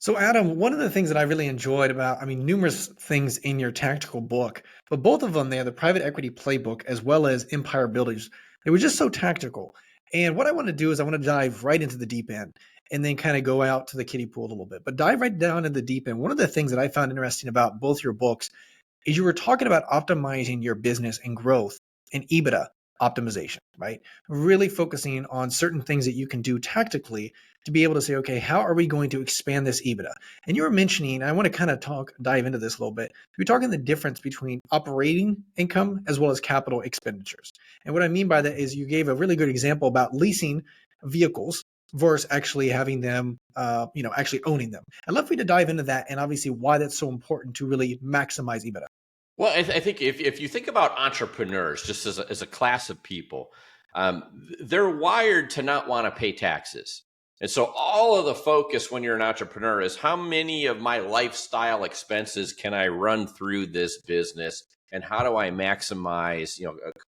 So, Adam, one of the things that I really enjoyed about, numerous things in your tactical book, but both of them, they're the private equity playbook as well as Empire Builders. They were just so tactical. And what I want to do is I want to dive right into the deep end and then kind of go out to the kiddie pool a little bit, but dive right down in the deep end. One of the things that I found interesting about both your books is you were talking about optimizing your business and growth and EBITDA optimization, right? Really focusing on certain things that you can do tactically to be able to say, okay, how are we going to expand this EBITDA? And you were mentioning, I want to kind of dive into this a little bit. You're talking the difference between operating income as well as capital expenditures. And what I mean by that is you gave a really good example about leasing vehicles versus actually having them, actually owning them. I'd love for you to dive into that and obviously why that's so important to really maximize EBITDA. Well, I think if you think about entrepreneurs just as a class of people, they're wired to not want to pay taxes. And so all of the focus when you're an entrepreneur is how many of my lifestyle expenses can I run through this business, and how do I maximize,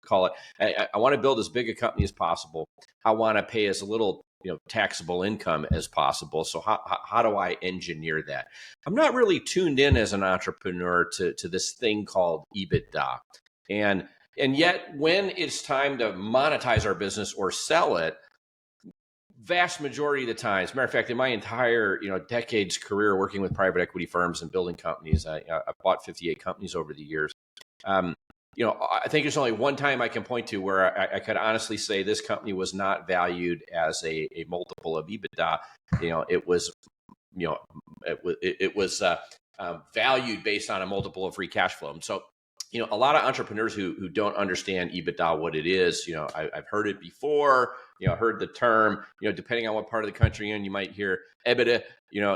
call it, I want to build as big a company as possible. I want to pay as little, taxable income as possible. So how do I engineer that? I'm not really tuned in as an entrepreneur to this thing called EBITDA. And yet when it's time to monetize our business or sell it, vast majority of the time, as a matter of fact, in my entire decades career working with private equity firms and building companies, I've bought 58 companies over the years. I think there's only one time I can point to where I could honestly say this company was not valued as a multiple of EBITDA. It was valued based on a multiple of free cash flow. And so, a lot of entrepreneurs who don't understand EBITDA, what it is, I've heard it before, heard the term, depending on what part of the country you're in, you might hear EBITDA,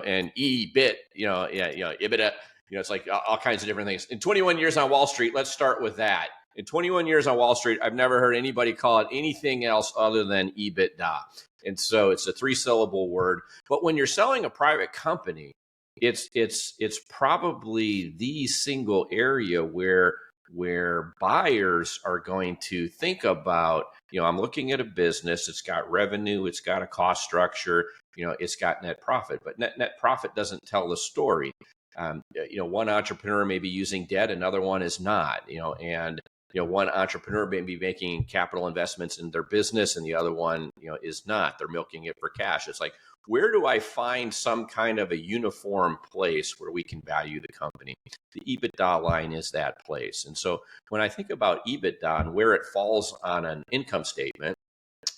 and EBIT, EBITDA, it's like all kinds of different things. In 21 years on Wall Street, let's start with that. In 21 years on Wall Street, I've never heard anybody call it anything else other than EBITDA. And so it's a 3-syllable word. But when you're selling a private company, it's probably the single area where buyers are going to think about, I'm looking at a business, it's got revenue, it's got a cost structure, it's got net profit, but net profit doesn't tell the story. One entrepreneur may be using debt, another one is not, and one entrepreneur may be making capital investments in their business and the other one, is not. They're milking it for cash. It's like, where do I find some kind of a uniform place where we can value the company? The EBITDA line is that place. And so when I think about EBITDA and where it falls on an income statement,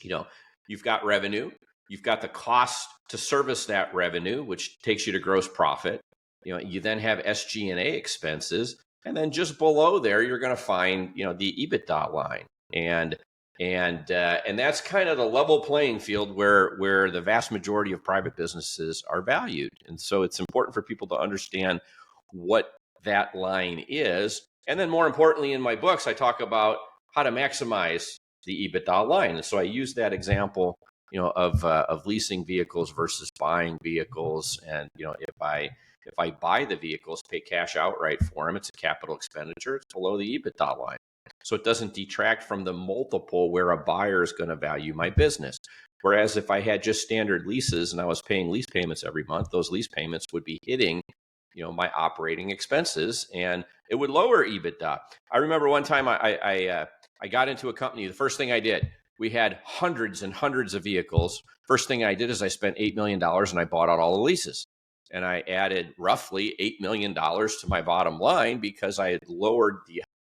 you've got revenue, you've got the cost to service that revenue, which takes you to gross profit. You then have SG&A expenses, and then just below there, you're going to find, the EBITDA line, and that's kind of the level playing field where the vast majority of private businesses are valued. And so it's important for people to understand what that line is. And then more importantly, in my books, I talk about how to maximize the EBITDA line. And so I use that example, of leasing vehicles versus buying vehicles. And, if I buy the vehicles, pay cash outright for them, it's a capital expenditure. It's below the EBITDA line. So it doesn't detract from the multiple where a buyer is going to value my business. Whereas if I had just standard leases and I was paying lease payments every month, those lease payments would be hitting, my operating expenses, and it would lower EBITDA. I remember one time I got into a company. The first thing I did, we had hundreds and hundreds of vehicles. First thing I did is I spent $8 million and I bought out all the leases. And I added roughly $8 million to my bottom line because I had lowered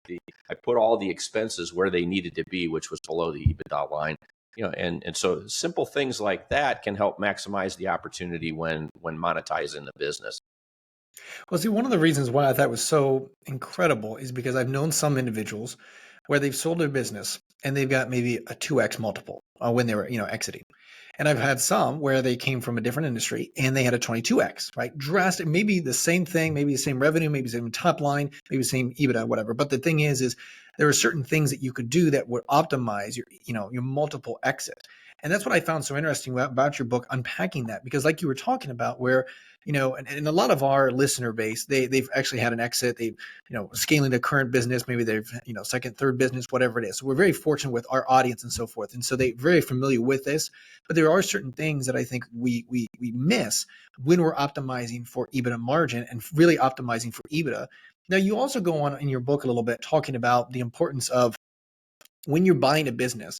I put all the expenses where they needed to be, which was below the EBITDA line. And so simple things like that can help maximize the opportunity when monetizing the business. Well, see, one of the reasons why I thought was so incredible is because I've known some individuals where they've sold their business and they've got maybe a 2x multiple when they were, exiting. And I've had some where they came from a different industry and they had a 22x, right? Drastic, maybe the same thing, maybe the same revenue, maybe the same top line, maybe the same EBITDA, whatever. But the thing is there are certain things that you could do that would optimize your multiple exit. And that's what I found so interesting about your book, unpacking that, because like you were talking about, where, and a lot of our listener base, they've actually had an exit. They've, scaling their current business, maybe they've, second, third business, whatever it is. So we're very fortunate with our audience and so forth. And so they're very familiar with this, but there are certain things that I think we miss when we're optimizing for EBITDA margin and really optimizing for EBITDA. Now, you also go on in your book a little bit talking about the importance of when you're buying a business,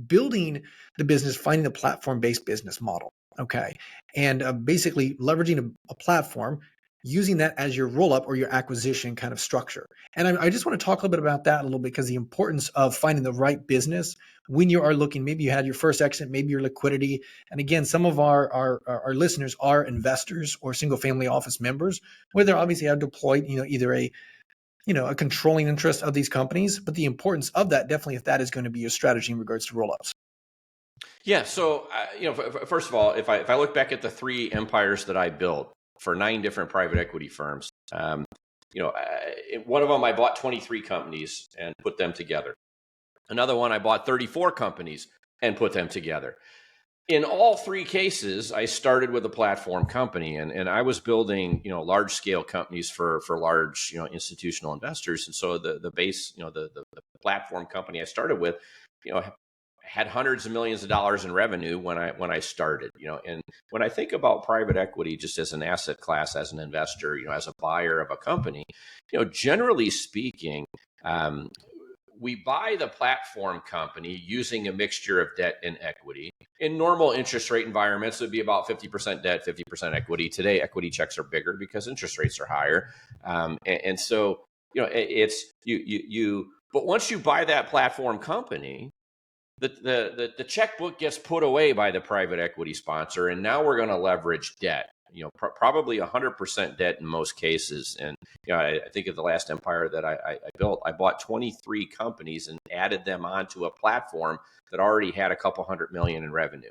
building the business, finding a platform-based business model, okay, and basically leveraging a platform, using that as your roll-up or your acquisition kind of structure. And I just want to talk a little bit about that a little bit, because the importance of finding the right business when you are looking, maybe you had your first exit, maybe your liquidity. And again, some of our listeners are investors or single-family office members, where they obviously have deployed, either a controlling interest of these companies, but the importance of that, definitely, if that is going to be your strategy in regards to rollouts. Yeah. So, first of all, if I look back at the three empires that I built for 9 different private equity firms, one of them I bought 23 companies and put them together. Another one I bought 34 companies and put them together. In all 3 cases, I started with a platform company, and I was building, large scale companies for large, institutional investors. And so the base, the platform company I started with, had hundreds of millions of dollars in revenue when I started, and when I think about private equity just as an asset class, as an investor, as a buyer of a company, generally speaking, we buy the platform company using a mixture of debt and equity. In normal interest rate environments, it would be about 50% debt, 50% equity. Today, equity checks are bigger because interest rates are higher. And so, it's you. But once you buy that platform company, the checkbook gets put away by the private equity sponsor, and now we're going to leverage debt. Probably 100% debt in most cases. And I think of the last empire that I built, I bought 23 companies and added them onto a platform that already had a couple $100 million in revenue.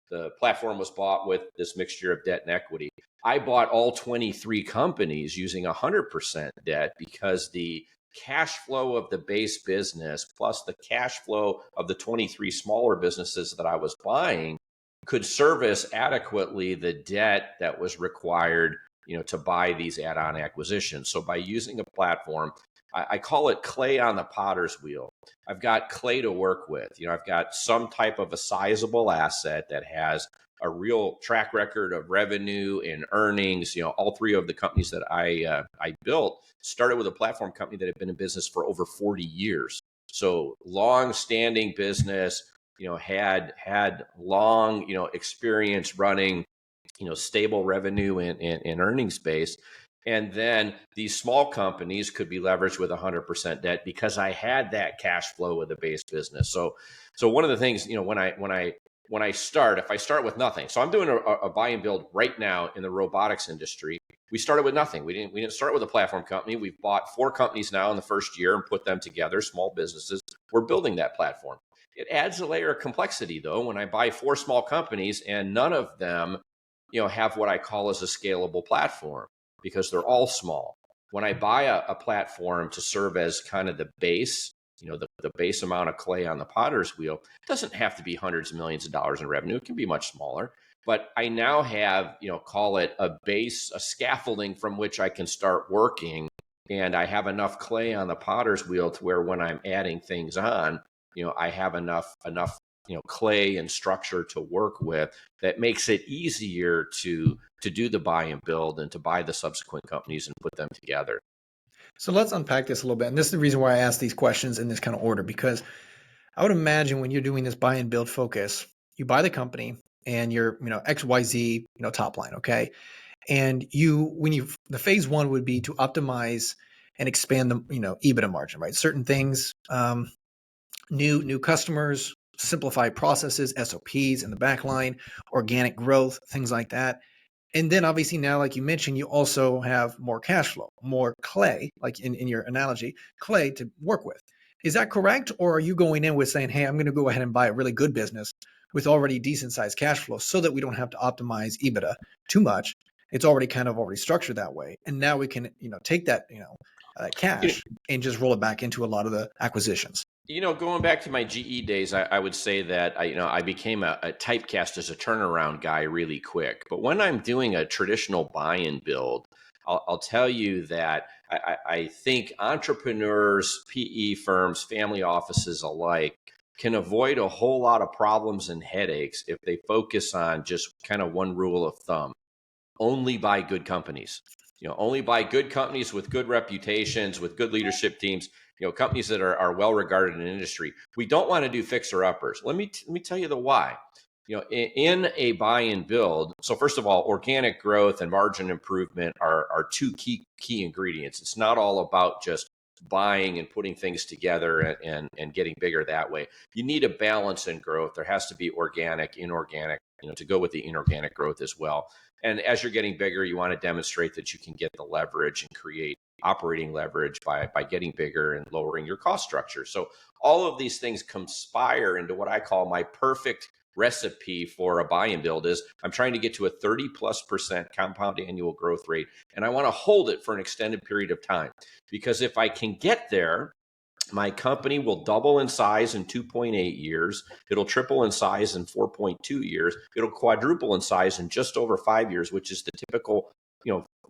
The platform was bought with this mixture of debt and equity. I bought all 23 companies using 100% debt because the cash flow of the base business plus the cash flow of the 23 smaller businesses that I was buying could service adequately the debt that was required, to buy these add-on acquisitions. So by using a platform, I call it clay on the potter's wheel. I've got clay to work with. I've got some type of a sizable asset that has a real track record of revenue and earnings. All 3 of the companies that I built started with a platform company that had been in business for over 40 years. So long-standing business, had long, experience running, stable revenue and earnings base. And then these small companies could be leveraged with 100% debt because I had that cash flow of the base business. So one of the things, when I start, if I start with nothing, so I'm doing a buy and build right now in the robotics industry. We started with nothing. We didn't start with a platform company. We've bought 4 companies now in the first year and put them together, small businesses. We're building that platform. It adds a layer of complexity, though, when I buy 4 small companies and none of them, have what I call as a scalable platform because they're all small. When I buy a platform to serve as kind of the base, the base amount of clay on the potter's wheel, it doesn't have to be hundreds of millions of dollars in revenue. It can be much smaller. But I now have, call it a base, a scaffolding from which I can start working. And I have enough clay on the potter's wheel to where when I'm adding things on, I have enough, clay and structure to work with that makes it easier to do the buy and build and to buy the subsequent companies and put them together. So let's unpack this a little bit. And this is the reason why I ask these questions in this kind of order, because I would imagine when you're doing this buy and build focus, you buy the company and you're, XYZ, top line. Okay. And the phase 1 would be to optimize and expand the, EBITDA margin, right? Certain things, new customers, simplify processes, SOPs in the back line, organic growth, things like that. And then obviously now, like you mentioned, you also have more cash flow, more clay, like in your analogy, clay to work with. Is that correct? Or are you going in with saying, hey, I'm going to go ahead and buy a really good business with already decent sized cash flow so that we don't have to optimize EBITDA too much? It's already already structured that way. And now we can, take that, cash and just roll it back into a lot of the acquisitions. Going back to my GE days, I would say that I became a typecast as a turnaround guy really quick. But when I'm doing a traditional buy and build, I'll tell you that I think entrepreneurs, PE firms, family offices alike can avoid a whole lot of problems and headaches if they focus on just kind of one rule of thumb: only buy good companies. Only buy good companies with good reputations, with good leadership teams. Companies that are well regarded in the industry. We don't want to do fixer uppers. Let me tell you the why. In a buy and build. So first of all, organic growth and margin improvement are two key ingredients. It's not all about just buying and putting things together and getting bigger that way. You need a balance in growth. There has to be organic, inorganic, to go with the inorganic growth as well. And as you're getting bigger, you want to demonstrate that you can get the leverage and create operating leverage by getting bigger and lowering your cost structure. So all of these things conspire into what I call my perfect recipe for a buy and build. Is I'm trying to get to a 30+% compound annual growth rate, and I want to hold it for an extended period of time. Because if I can get there, my company will double in size in 2.8 years. It'll triple in size in 4.2 years. It'll quadruple in size in just over 5 years, which is the typical,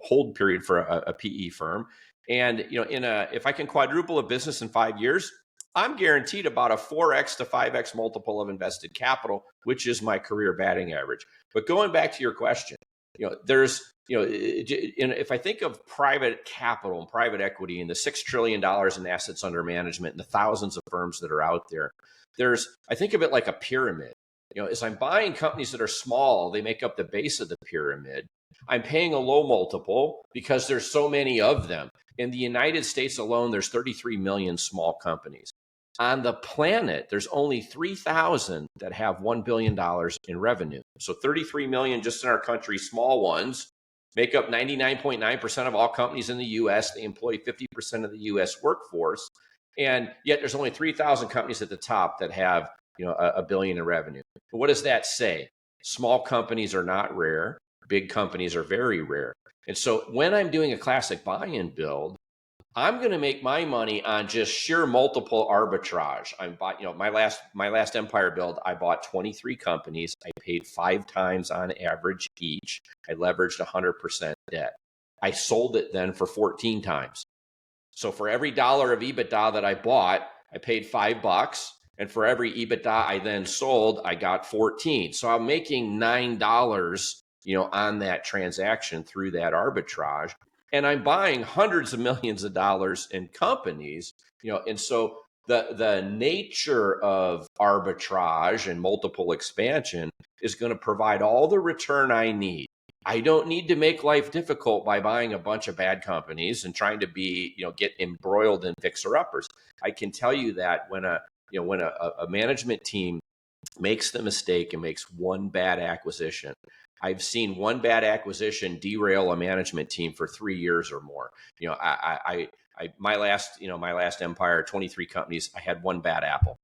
hold period for a PE firm. And, if I can quadruple a business in 5 years, I'm guaranteed about a 4x to 5x multiple of invested capital, which is my career batting average. But going back to your question, there's, if I think of private capital and private equity and the $6 trillion in assets under management and the thousands of firms that are out there, I think of it like a pyramid. As I'm buying companies that are small, they make up the base of the pyramid. I'm paying a low multiple because there's so many of them. In the United States alone, there's 33 million small companies. On the planet, there's only 3,000 that have $1 billion in revenue. So 33 million just in our country, small ones, make up 99.9% of all companies in the US. They employ 50% of the US workforce. And yet there's only 3,000 companies at the top that have a billion in revenue. But what does that say? Small companies are not rare. Big companies are very rare. And so when I'm doing a classic buy and build, I'm going to make my money on just sheer multiple arbitrage. My last Empire build, I bought 23 companies. I paid 5 times on average each. I leveraged 100% debt. I sold it then for 14 times. So for every dollar of EBITDA that I bought, I paid $5. And for every EBITDA I then sold, I got 14. So I'm making $9, on that transaction through that arbitrage. And I'm buying hundreds of millions of dollars in companies, and so the nature of arbitrage and multiple expansion is going to provide all the return I need. I don't need to make life difficult by buying a bunch of bad companies and trying to get embroiled in fixer-uppers. I can tell you that when a management team makes the mistake and makes one bad acquisition, I've seen one bad acquisition derail a management team for 3 years or more. My last Empire, 23 companies, I had one bad apple.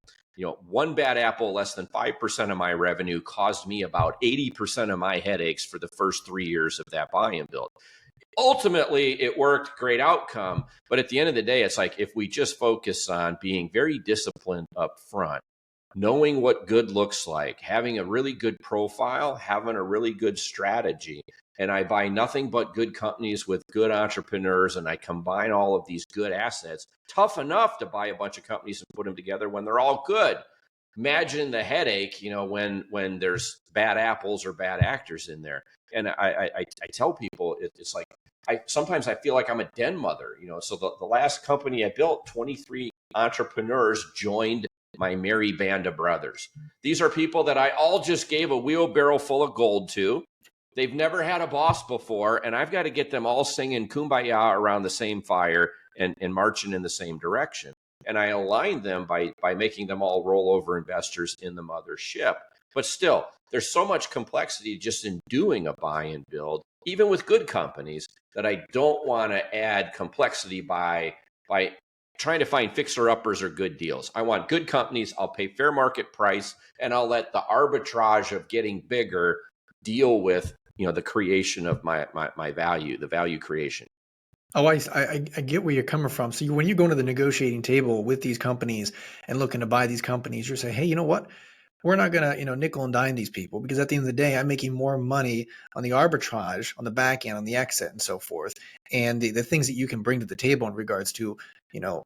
One bad apple, less than 5% of my revenue, caused me about 80% of my headaches for the first 3 years of that buy and build. Ultimately, it worked, great outcome. But at the end of the day, it's like if we just focus on being very disciplined up front, knowing what good looks like, having a really good profile, having a really good strategy. And I buy nothing but good companies with good entrepreneurs, and I combine all of these good assets. Tough enough to buy a bunch of companies and put them together when they're all good. Imagine the headache, when there's bad apples or bad actors in there. And I tell people, it's like, sometimes I feel like I'm a den mother. So the last company I built, 23 entrepreneurs joined my merry band of brothers. These are people that I all just gave a wheelbarrow full of gold to. They've never had a boss before, and I've got to get them all singing Kumbaya around the same fire and marching in the same direction. And I aligned them by making them all rollover investors in the mothership. But still, there's so much complexity just in doing a buy and build, even with good companies, that I don't want to add complexity by trying to find fixer-uppers or good deals. I want good companies. I'll pay fair market price, and I'll let the arbitrage of getting bigger deal with the creation of my value, the value creation. Oh, I get where you're coming from. So when you go to the negotiating table with these companies and looking to buy these companies, you're saying, hey, you know what? We're not gonna, nickel and dime these people because at the end of the day, I'm making more money on the arbitrage, on the back end, on the exit, and so forth, and the things that you can bring to the table in regards to,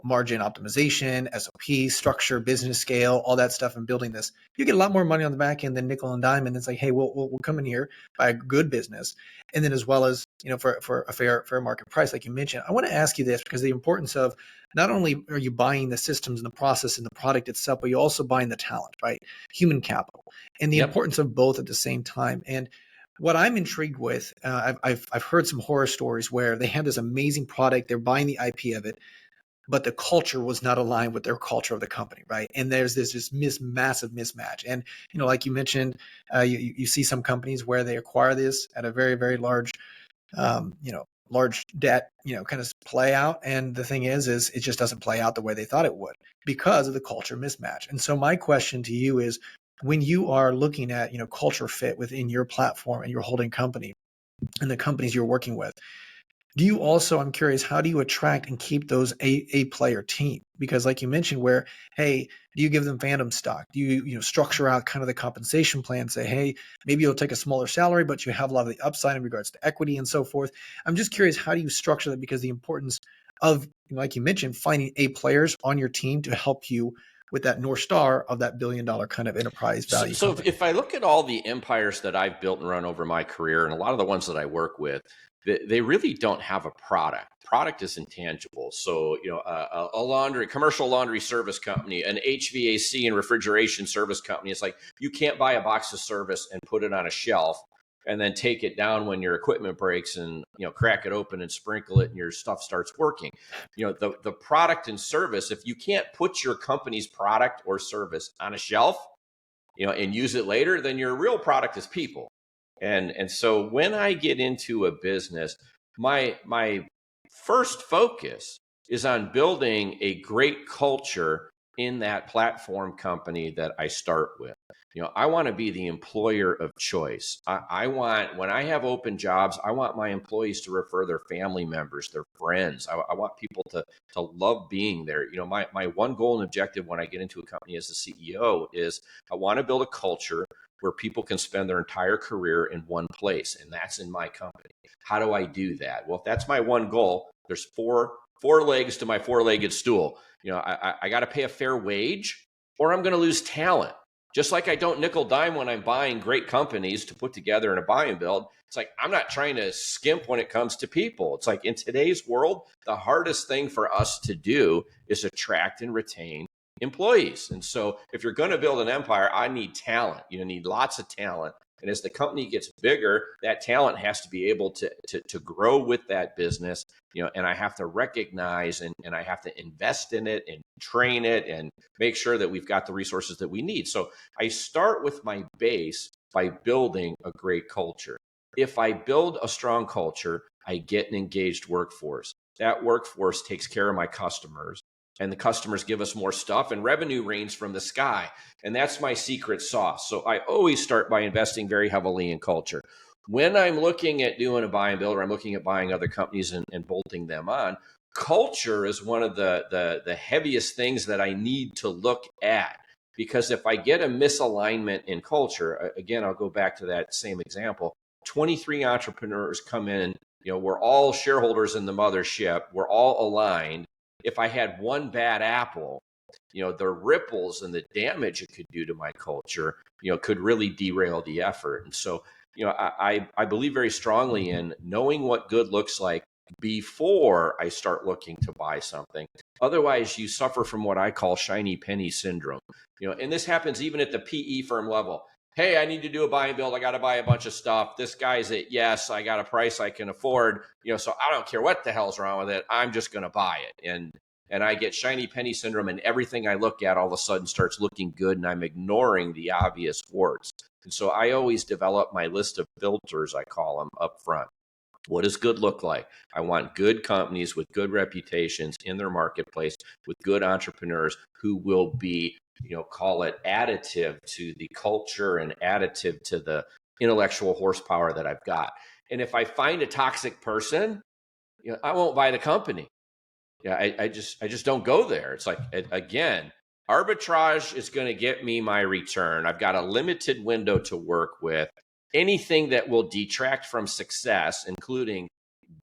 margin optimization, SOP, structure, business scale, all that stuff, and building this. You get a lot more money on the back end than nickel and dime, and it's like, hey, we'll come in here, buy a good business, and then as well as for a fair market price, like you mentioned. I want to ask you this because the importance of not only are you buying the systems and the process and the product itself, but you're also buying the talent, right? Human capital, and the Yep. importance of both at the same time. And what I'm intrigued with, I've heard some horror stories where they had this amazing product, they're buying the IP of it, but the culture was not aligned with their culture of the company, right? And there's this massive mismatch. And like you mentioned, you see some companies where they acquire this at a very large large debt, kind of play out. And the thing is it just doesn't play out the way they thought it would because of the culture mismatch. And so my question to you is, when you are looking at, culture fit within your platform and your holding company and the companies you're working with, do you also, I'm curious, how do you attract and keep those a player team? Because like you mentioned, where, hey, do you give them phantom stock? Do you, structure out kind of the compensation plan, say, hey, maybe you'll take a smaller salary, but you have a lot of the upside in regards to equity and so forth. I'm just curious, how do you structure that? Because the importance of, like you mentioned, finding A players on your team to help you with that North Star of that $1 billion kind of enterprise So, value so if, company. if I look at all the empires that I've built and run over my career, and a lot of the ones that I work with, they really don't have a product. Product is intangible. So, a laundry, commercial laundry service company, an HVAC and refrigeration service company. It's like you can't buy a box of service and put it on a shelf and then take it down when your equipment breaks and crack it open and sprinkle it and your stuff starts working. The product and service. If you can't put your company's product or service on a shelf, and use it later, then your real product is people. And so when I get into a business, my first focus is on building a great culture in that platform company that I start with. I want to be the employer of choice. I want, when I have open jobs, I want my employees to refer their family members, their friends. I want people to love being there. My one goal and objective when I get into a company as a CEO is I want to build a culture where people can spend their entire career in one place, and that's in my company. How do I do that? Well, if that's my one goal, there's four legs to my four-legged stool. I got to pay a fair wage, or I'm going to lose talent. Just like I don't nickel dime when I'm buying great companies to put together in a buy and build. It's like I'm not trying to skimp when it comes to people. It's like in today's world, the hardest thing for us to do is attract and retain employees. And so if you're going to build an empire, I need talent. You need lots of talent. And as the company gets bigger, that talent has to be able to grow with that business, and I have to recognize and I have to invest in it and train it and make sure that we've got the resources that we need. So I start with my base by building a great culture. If I build a strong culture, I get an engaged workforce. That workforce takes care of my customers, and the customers give us more stuff, and revenue rains from the sky. And that's my secret sauce. So I always start by investing very heavily in culture. When I'm looking at doing a buy and build, or I'm looking at buying other companies and bolting them on, culture is one of the heaviest things that I need to look at. Because if I get a misalignment in culture, again, I'll go back to that same example. 23 entrepreneurs come in, we're all shareholders in the mothership, we're all aligned. If I had one bad apple, the ripples and the damage it could do to my culture, could really derail the effort. And so, I believe very strongly in knowing what good looks like before I start looking to buy something. Otherwise, you suffer from what I call shiny penny syndrome. And this happens even at the PE firm level. Hey, I need to do a buy and build. I got to buy a bunch of stuff. This guy's at yes, I got a price I can afford. So I don't care what the hell's wrong with it. I'm just going to buy it. And I get shiny penny syndrome, and everything I look at all of a sudden starts looking good, and I'm ignoring the obvious warts. And so I always develop my list of filters, I call them, up front. What does good look like? I want good companies with good reputations in their marketplace, with good entrepreneurs who will be, call it additive to the culture and additive to the intellectual horsepower that I've got. And if I find a toxic person, I won't buy the company. Yeah, I just don't go there. It's like, again, arbitrage is going to get me my return. I've got a limited window to work with. Anything that will detract from success, including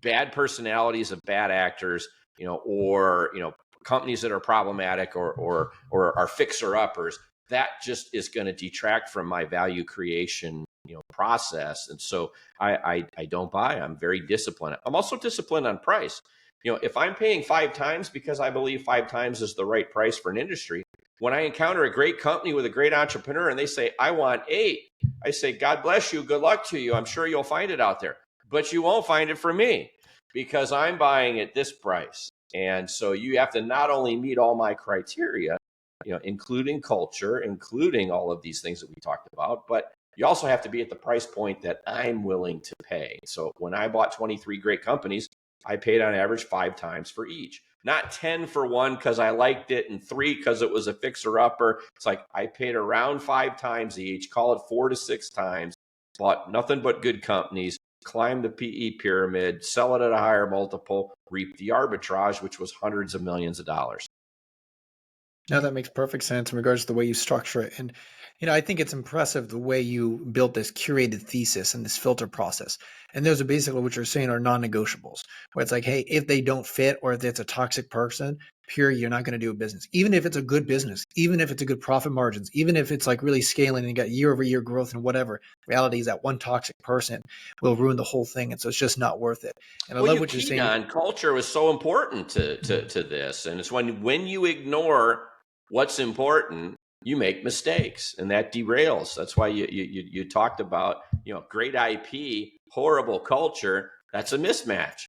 bad personalities of bad actors, or companies that are problematic or are fixer uppers, that just is going to detract from my value creation process. And so I don't buy. I'm very disciplined. I'm also disciplined on price. If I'm paying 5 times because I believe 5 times is the right price for an industry, when I encounter a great company with a great entrepreneur and they say, I want 8, I say, God bless you. Good luck to you. I'm sure you'll find it out there, but you won't find it from me because I'm buying at this price. And so you have to not only meet all my criteria, including culture, including all of these things that we talked about, but you also have to be at the price point that I'm willing to pay. So when I bought 23 great companies, I paid on average 5 times for each, not 10 for one because I liked it and 3 because it was a fixer upper. It's like I paid around 5 times each, call it 4 to 6 times, bought nothing but good companies, climbed the PE pyramid, sell it at a higher multiple, reap the arbitrage, which was hundreds of millions of dollars. No, that makes perfect sense in regards to the way you structure it. And, I think it's impressive the way you built this curated thesis and this filter process. And those are basically what you're saying are non-negotiables, where it's like, hey, if they don't fit or if it's a toxic person, period, you're not going to do a business. Even if it's a good business, even if it's a good profit margins, even if it's like really scaling and you got year over year growth and whatever, reality is that one toxic person will ruin the whole thing. And so it's just not worth it. And I Well, love you what you're keyed saying. on culture was so important to this. And it's when you ignore what's important, you make mistakes and that derails. That's why you talked about, great IP, horrible culture. That's a mismatch.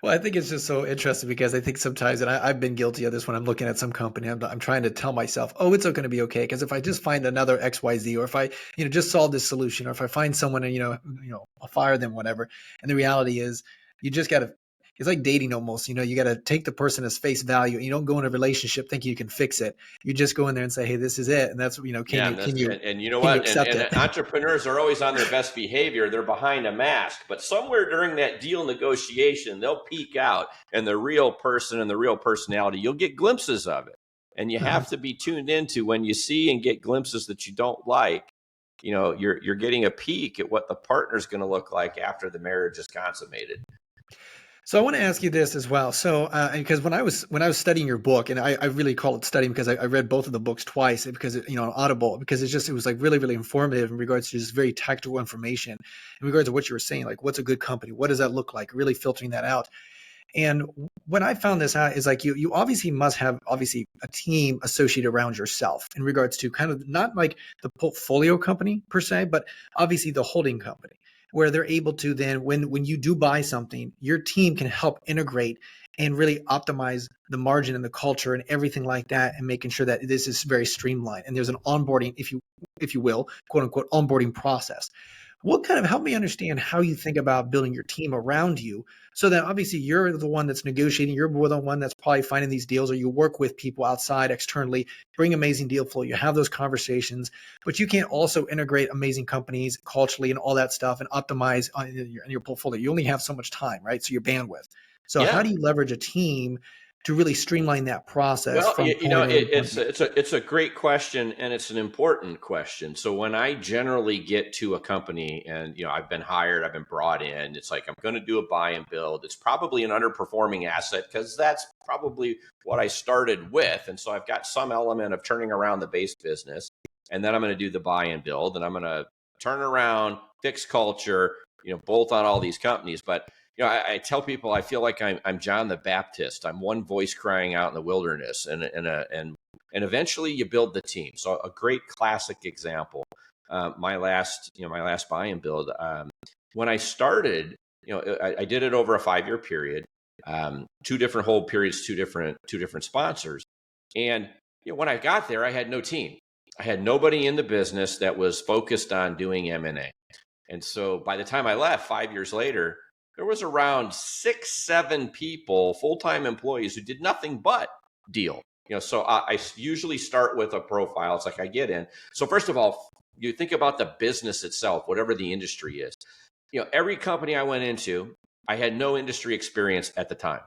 Well, I think it's just so interesting because I think sometimes, and I've been guilty of this when I'm looking at some company, I'm trying to tell myself, oh, it's going to be okay. Because if I just find another XYZ, or if I, just solve this solution, or if I find someone and, I'll fire them, whatever. And the reality is you just got to, it's like dating almost, you got to take the person as face value. You don't go in a relationship thinking you can fix it. You just go in there and say, hey, this is it. And that's, Yeah, and that's and you know can you what? And accept and it? entrepreneurs are always on their best behavior. They're behind a mask, but somewhere during that deal negotiation, they'll peek out, and the real person and the real personality, you'll get glimpses of it. And you Uh-huh. have to be tuned into when you see and get glimpses that you don't like. You're getting a peek at what the partner's going to look like after the marriage is consummated. So I want to ask you this as well. So, because when I was studying your book, and I really call it studying because I read both of the books twice because on Audible, because it was like really really informative in regards to just very tactical information in regards to what you were saying, like what's a good company, what does that look like, really filtering that out. And when I found this out is like you obviously must have obviously a team associated around yourself in regards to kind of not like the portfolio company per se, but obviously the holding company where they're able to then when you do buy something, your team can help integrate and really optimize the margin and the culture and everything like that and making sure that this is very streamlined and there's an onboarding if you will, quote unquote onboarding process. What kind of help me understand how you think about building your team around you so that obviously you're the one that's negotiating, you're the one that's probably finding these deals, or you work with people outside externally, bring amazing deal flow, you have those conversations, but you can't also integrate amazing companies culturally and all that stuff and optimize on your portfolio. You only have so much time, right? So your bandwidth. So how Yeah. do you leverage a team to really streamline that process Well, from point A to point it's B? it's a great question and it's an important question. So when I generally get to a company and I've been hired, I've been brought in, it's like I'm going to do a buy and build. It's probably an underperforming asset because that's probably what I started with, and so I've got some element of turning around the base business, and then I'm going to do the buy and build, and I'm going to turn around, fix culture, bolt on all these companies, but I tell people I feel like I'm John the Baptist. I'm one voice crying out in the wilderness, and eventually you build the team. So a great classic example, my last buy and build. When I started, I did it over a 5-year period, 2 different hold periods, two different sponsors, and when I got there, I had no team. I had nobody in the business that was focused on doing M&A. And so by the time I left 5 years later, there was around 6, 7 people, full-time employees who did nothing but deal. So I usually start with a profile. It's like I get in. So first of all, you think about the business itself, whatever the industry is. Every company I went into, I had no industry experience at the time.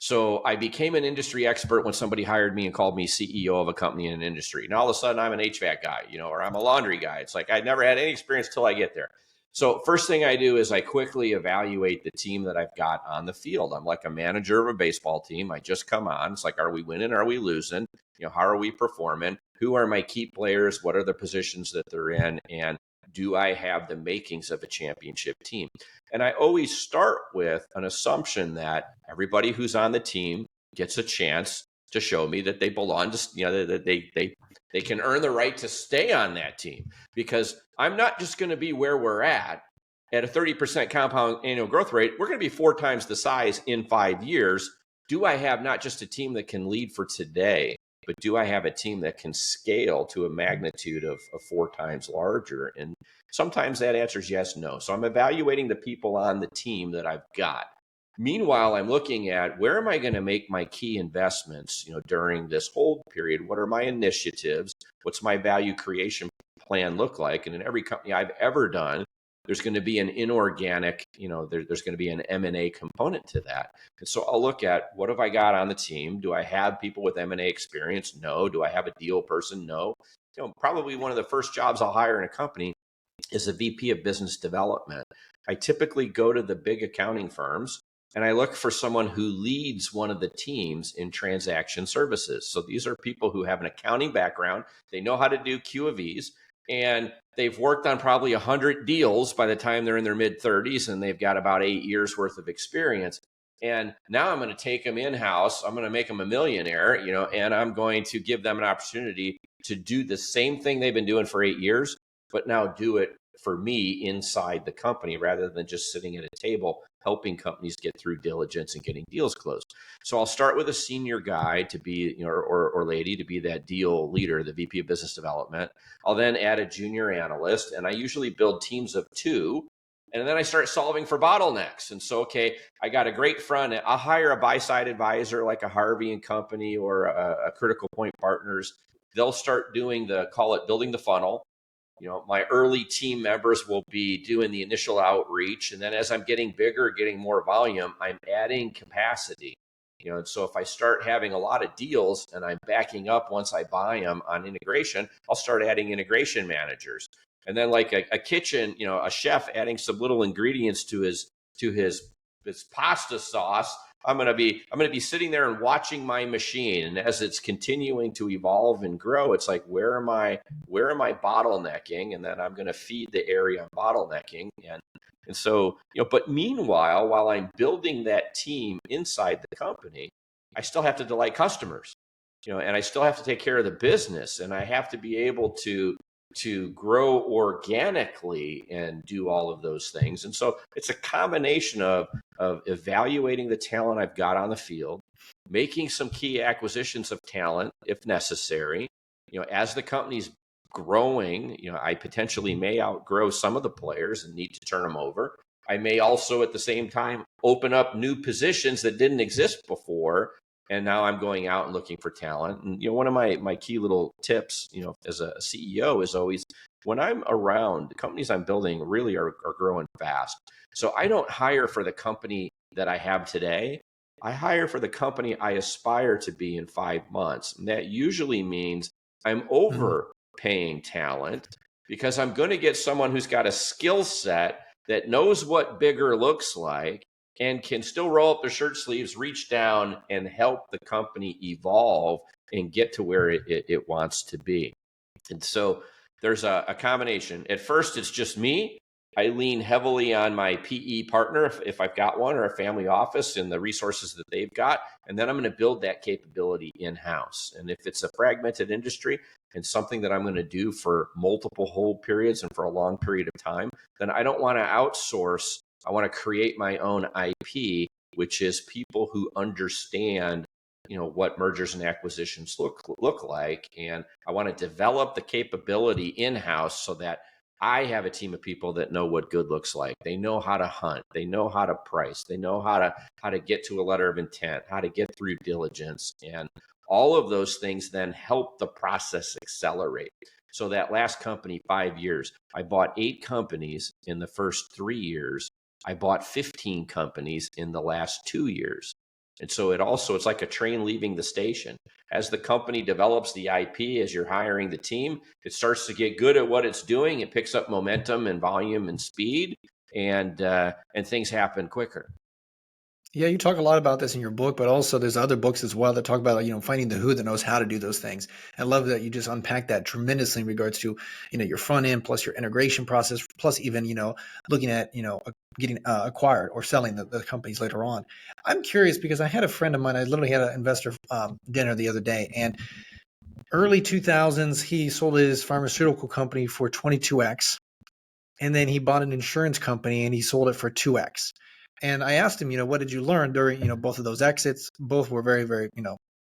So I became an industry expert when somebody hired me and called me CEO of a company in an industry. And all of a sudden I'm an HVAC guy, or I'm a laundry guy. It's like I never had any experience till I get there. So first thing I do is I quickly evaluate the team that I've got on the field. I'm like a manager of a baseball team. I just come on. It's like, are we winning? Are we losing? How are we performing? Who are my key players? What are the positions that they're in? And do I have the makings of a championship team? And I always start with an assumption that everybody who's on the team gets a chance to show me that they belong to, that they can earn the right to stay on that team, because I'm not just going to be where we're at a 30% compound annual growth rate. We're going to be 4 times the size in 5 years. Do I have not just a team that can lead for today, but do I have a team that can scale to a magnitude of 4 times larger? And sometimes that answer is yes, no. So I'm evaluating the people on the team that I've got. Meanwhile, I'm looking at where am I going to make my key investments, during this hold period? What are my initiatives? What's my value creation plan look like? And in every company I've ever done, there's going to be an inorganic, there's going to be an M&A component to that. And so I'll look at, what have I got on the team? Do I have people with M&A experience? No. Do I have a deal person? No. Probably one of the first jobs I'll hire in a company is a VP of business development. I typically go to the big accounting firms and I look for someone who leads one of the teams in transaction services. So these are people who have an accounting background. They know how to do Q of E's, and they've worked on probably 100 deals by the time they're in their mid 30s, and they've got about 8 years worth of experience. And now I'm going to take them in-house. I'm going to make them a millionaire, and I'm going to give them an opportunity to do the same thing they've been doing for 8 years, but now do it for me inside the company, rather than just sitting at a table helping companies get through diligence and getting deals closed. So I'll start with a senior guy to be, or lady to be that deal leader, the VP of business development. I'll then add a junior analyst, and I usually build teams of 2. And then I start solving for bottlenecks. And so, okay, I got a great front end. I'll hire a buy-side advisor like a Harvey and Company or a Critical Point Partners. They'll start doing call it building the funnel. My early team members will be doing the initial outreach. And then as I'm getting bigger, getting more volume, I'm adding capacity. And so if I start having a lot of deals and I'm backing up once I buy them on integration, I'll start adding integration managers. And then like a kitchen, a chef adding some little ingredients to his pasta sauce. I'm going to be sitting there and watching my machine, and as it's continuing to evolve and grow, it's like, where am I bottlenecking? And then I'm going to feed the area I'm bottlenecking. And so, but meanwhile, while I'm building that team inside the company, I still have to delight customers, and I still have to take care of the business, and I have to be able to grow organically and do all of those things. And so it's a combination of evaluating the talent I've got on the field, making some key acquisitions of talent if necessary. As the company's growing, I potentially may outgrow some of the players and need to turn them over. I may also at the same time open up new positions that didn't exist before, and now I'm going out and looking for talent. And one of my key little tips, as a CEO, is always, when I'm around, the companies I'm building really are growing fast. So I don't hire for the company that I have today. I hire for the company I aspire to be in 5 months. And that usually means I'm overpaying talent, because I'm going to get someone who's got a skill set that knows what bigger looks like and can still roll up their shirt sleeves, reach down, and help the company evolve and get to where it wants to be. And so there's a combination. At first, it's just me. I lean heavily on my PE partner, if I've got one, or a family office, and the resources that they've got. And then I'm going to build that capability in-house. And if it's a fragmented industry and something that I'm going to do for multiple hold periods and for a long period of time, then I don't want to outsource. I want to create my own IP, which is people who understand, what mergers and acquisitions look like. And I want to develop the capability in-house so that I have a team of people that know what good looks like. They know how to hunt. They know how to price. They know how to get to a letter of intent, how to get through diligence. And all of those things then help the process accelerate. So that last company, 5 years, I bought 8 companies in the first 3 years. I bought 15 companies in the last 2 years. And so it's like a train leaving the station. As the company develops the IP, as you're hiring the team, it starts to get good at what it's doing. It picks up momentum and volume and speed, and things happen quicker. Yeah, you talk a lot about this in your book, but also there's other books as well that talk about, finding the who that knows how to do those things. I love that you just unpack that tremendously in regards to, your front end plus your integration process, plus even, looking at, getting acquired or selling the companies later on. I'm curious because I had a friend of mine, I literally had an investor dinner the other day, and early 2000s, he sold his pharmaceutical company for 22x. And then he bought an insurance company and he sold it for 2x. And I asked him, what did you learn during, both of those exits? Both were very, very,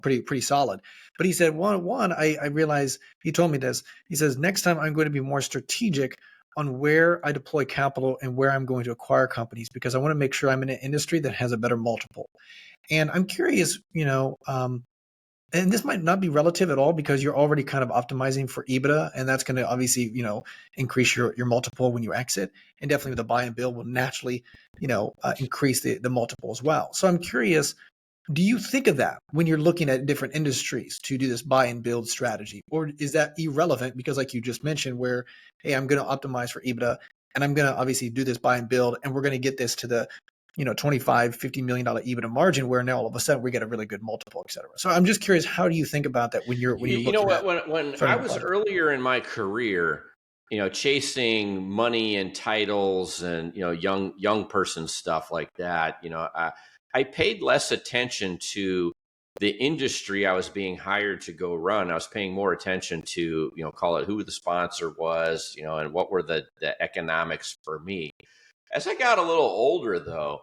pretty solid. But he said, I realized, he told me this. He says, next time I'm going to be more strategic on where I deploy capital and where I'm going to acquire companies, because I want to make sure I'm in an industry that has a better multiple. And I'm curious, and this might not be relative at all because you're already kind of optimizing for EBITDA, and that's going to obviously, increase your multiple when you exit, and definitely the buy and build will naturally, increase the multiple as well. So I'm curious, do you think of that when you're looking at different industries to do this buy and build strategy, or is that irrelevant because, like you just mentioned, where hey, I'm going to optimize for EBITDA, and I'm going to obviously do this buy and build, and we're going to get this to the 25, $50 million EBITDA margin, where now all of a sudden we get a really good multiple, et cetera. So I'm just curious, how do you think about that when you're You know looking what? at When I starting a was project? earlier in my career, chasing money and titles and young person stuff like that, I paid less attention to the industry I was being hired to go run. I was paying more attention to call it who the sponsor was, and what were the economics for me. As I got a little older, though,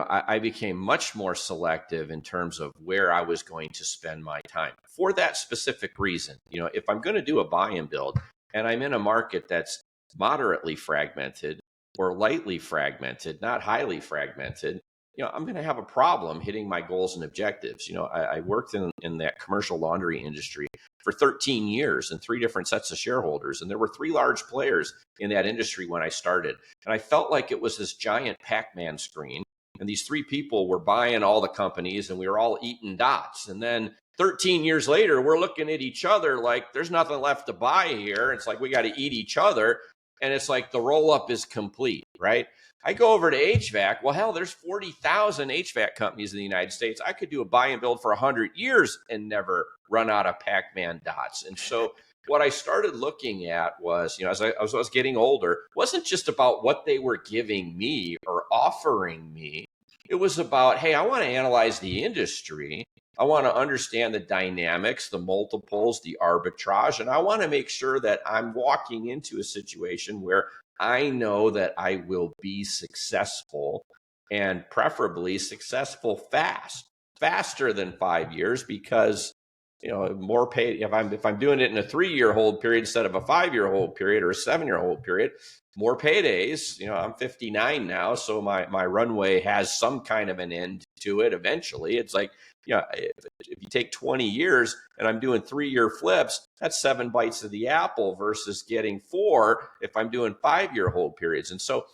I became much more selective in terms of where I was going to spend my time for that specific reason. If I'm going to do a buy and build and I'm in a market that's moderately fragmented or lightly fragmented, not highly fragmented, I'm going to have a problem hitting my goals and objectives. I worked in that commercial laundry industry for 13 years and three different sets of shareholders. And there were three large players in that industry when I started. And I felt like it was this giant Pac-Man screen. And these three people were buying all the companies and we were all eating dots. And then 13 years later, we're looking at each other like there's nothing left to buy here. It's like we got to eat each other. And it's like the roll up is complete, right? I go over to HVAC. Well, hell, there's 40,000 HVAC companies in the United States. I could do a buy and build for 100 years and never run out of Pac-Man dots. And so what I started looking at was, as I was getting older, wasn't just about what they were giving me or offering me. It was about, hey, I want to analyze the industry. I want to understand the dynamics, the multiples, the arbitrage, and I want to make sure that I'm walking into a situation where I know that I will be successful, and preferably successful faster than 5 years, because more pay if I'm doing it in a 3-year hold period instead of a 5-year hold period or a 7-year hold period, more paydays. I'm 59 now, so my runway has some kind of an end to it eventually. It's like, if you take 20 years and I'm doing 3-year flips, that's 7 bites of the apple versus getting 4 if I'm doing 5-year hold periods. And so,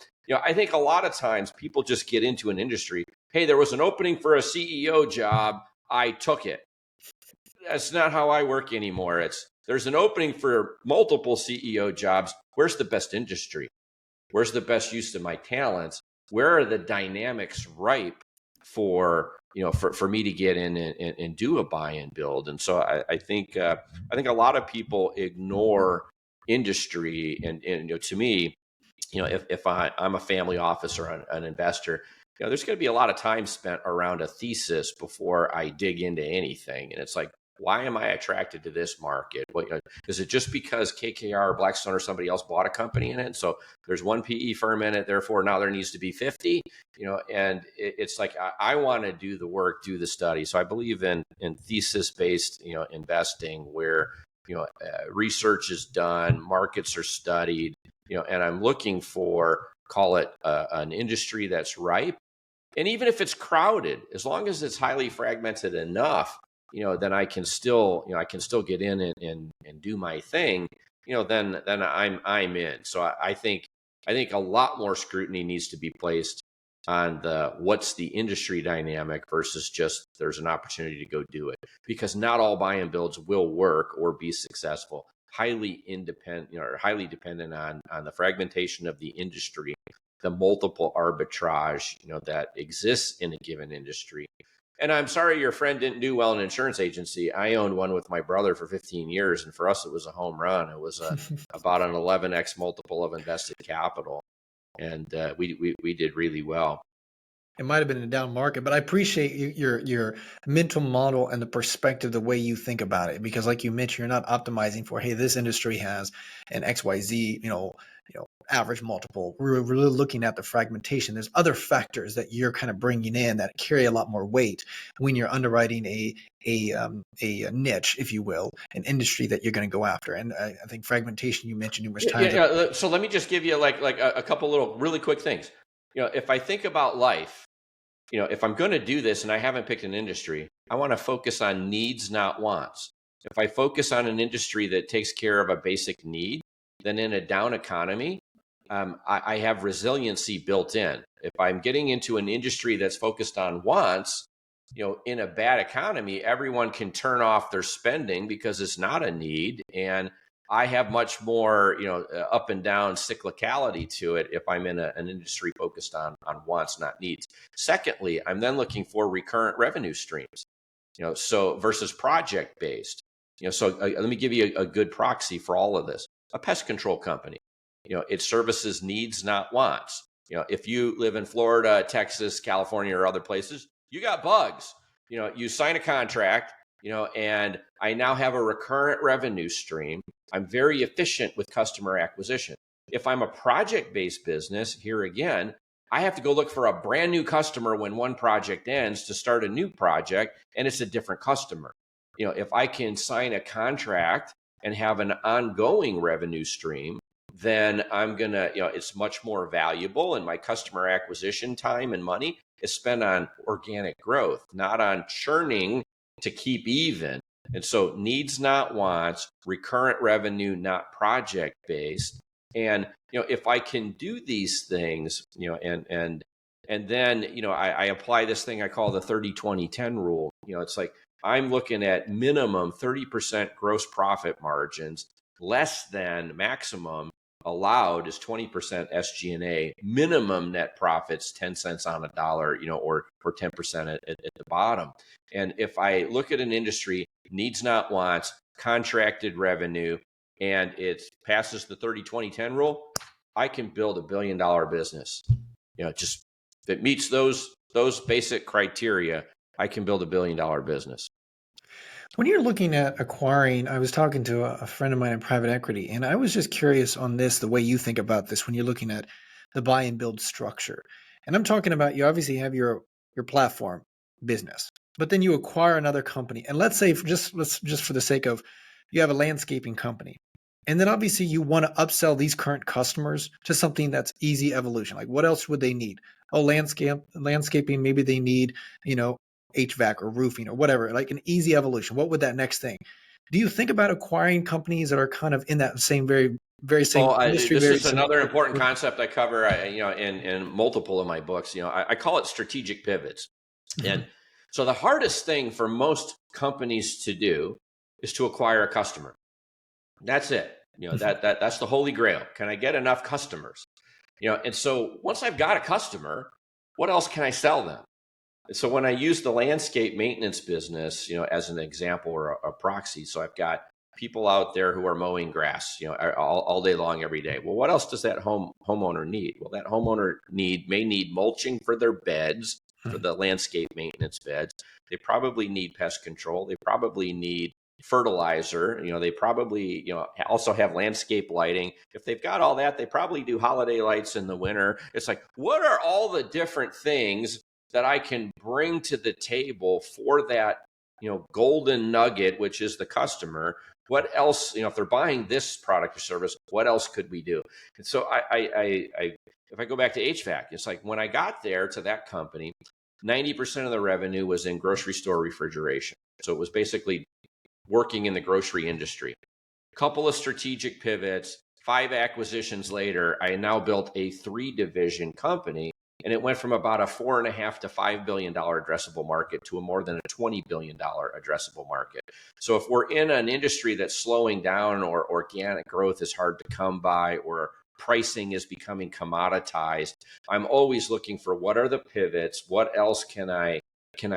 I think a lot of times people just get into an industry. Hey, there was an opening for a CEO job. I took it. That's not how I work anymore. There's an opening for multiple CEO jobs. Where's the best industry? Where's the best use of my talents? Where are the dynamics ripe for for me to get in and do a buy and build? And so I think a lot of people ignore industry, and to me, if I'm a family office or an investor, there's going to be a lot of time spent around a thesis before I dig into anything. And it's like, why am I attracted to this market? Is it just because KKR or Blackstone or somebody else bought a company in it? So there's one PE firm in it, therefore now there needs to be 50, and it's like, I want to do the work, do the study. So I believe in thesis-based, investing where, research is done, markets are studied, and I'm looking for, call it an industry that's ripe. And even if it's crowded, as long as it's highly fragmented enough, then I can still get in and do my thing, then I'm in. So I think a lot more scrutiny needs to be placed on the what's the industry dynamic versus just there's an opportunity to go do it, because not all buy and builds will work or be successful. Highly independent, or highly dependent on the fragmentation of the industry, the multiple arbitrage, that exists in a given industry. And I'm sorry your friend didn't do well in an insurance agency. I owned one with my brother for 15 years, and for us it was a home run. It was about an 11x multiple of invested capital, and we did really well. It might have been a down market, but I appreciate your mental model and the perspective, the way you think about it. Because, like you mentioned, you're not optimizing for, hey, this industry has an XYZ, average multiple. We're really looking at the fragmentation. There's other factors that you're kind of bringing in that carry a lot more weight when you're underwriting a niche, if you will, an industry that you're going to go after. And I think fragmentation, you mentioned numerous times. Yeah. So let me just give you like a couple little really quick things. If I think about life, if I'm going to do this and I haven't picked an industry, I want to focus on needs, not wants. If I focus on an industry that takes care of a basic need, then in a down economy, I have resiliency built in. If I'm getting into an industry that's focused on wants, in a bad economy, everyone can turn off their spending because it's not a need. And I have much more, up and down cyclicality to it if I'm in an industry focused on wants, not needs. Secondly, I'm then looking for recurrent revenue streams, so versus project based. So let me give you a good proxy for all of this. A pest control company, it services needs, not wants. If you live in Florida, Texas, California, or other places, you got bugs. You sign a contract, and I now have a recurrent revenue stream. I'm very efficient with customer acquisition. If I'm a project-based business, here again, I have to go look for a brand new customer when one project ends to start a new project, and it's a different customer. If I can sign a contract and have an ongoing revenue stream, then I'm going to, it's much more valuable, and my customer acquisition time and money is spent on organic growth, not on churning to keep even. And so needs, not wants, recurrent revenue, not project based. And, if I can do these things, and then, I apply this thing I call the 30-20-10 rule. It's like I'm looking at minimum 30% gross profit margins, less than maximum allowed is 20% SG&A, minimum net profits 10 cents on a dollar, or 10% at the bottom. And if I look at an industry, needs, not wants, contracted revenue, and it passes the 30-20-10 rule, I can build $1 billion business. Just if it meets those basic criteria, I can build $1 billion business. When you're looking at acquiring, I was talking to a friend of mine in private equity, and I was just curious on this, the way you think about this when you're looking at the buy and build structure. And I'm talking about, you obviously have your platform business, but then you acquire another company. And let's say, just for the sake of, you have a landscaping company. And then obviously you want to upsell these current customers to something that's easy evolution. Like, what else would they need? Oh, landscaping, maybe they need, HVAC or roofing or whatever, like an easy evolution. What would that next thing? Do you think about acquiring companies that are kind of in that same very same industry? This is another important concept I cover, in multiple of my books. I call it strategic pivots. And so the hardest thing for most companies to do is to acquire a customer. That's it. That's the holy grail. Can I get enough customers? And so once I've got a customer, what else can I sell them? So when I use the landscape maintenance business, as an example or a proxy, so I've got people out there who are mowing grass, all day long, every day. Well, what else does that homeowner need? Well, that homeowner may need mulching for their beds, for the landscape maintenance beds. They probably need pest control. They probably need fertilizer. They probably, also have landscape lighting. If they've got all that, they probably do holiday lights in the winter. It's like, what are all the different things that I can bring to the table for that, golden nugget, which is the customer? What else, if they're buying this product or service, what else could we do? And so if I go back to HVAC, it's like when I got there to that company, 90% of the revenue was in grocery store refrigeration. So it was basically working in the grocery industry. A couple of strategic pivots, 5 acquisitions later, I now built a 3-division company and it went from about a $4.5 to $5 billion addressable market to a more than a $20 billion addressable market. So if we're in an industry that's slowing down, or organic growth is hard to come by, or pricing is becoming commoditized, I'm always looking for what are the pivots, what else can I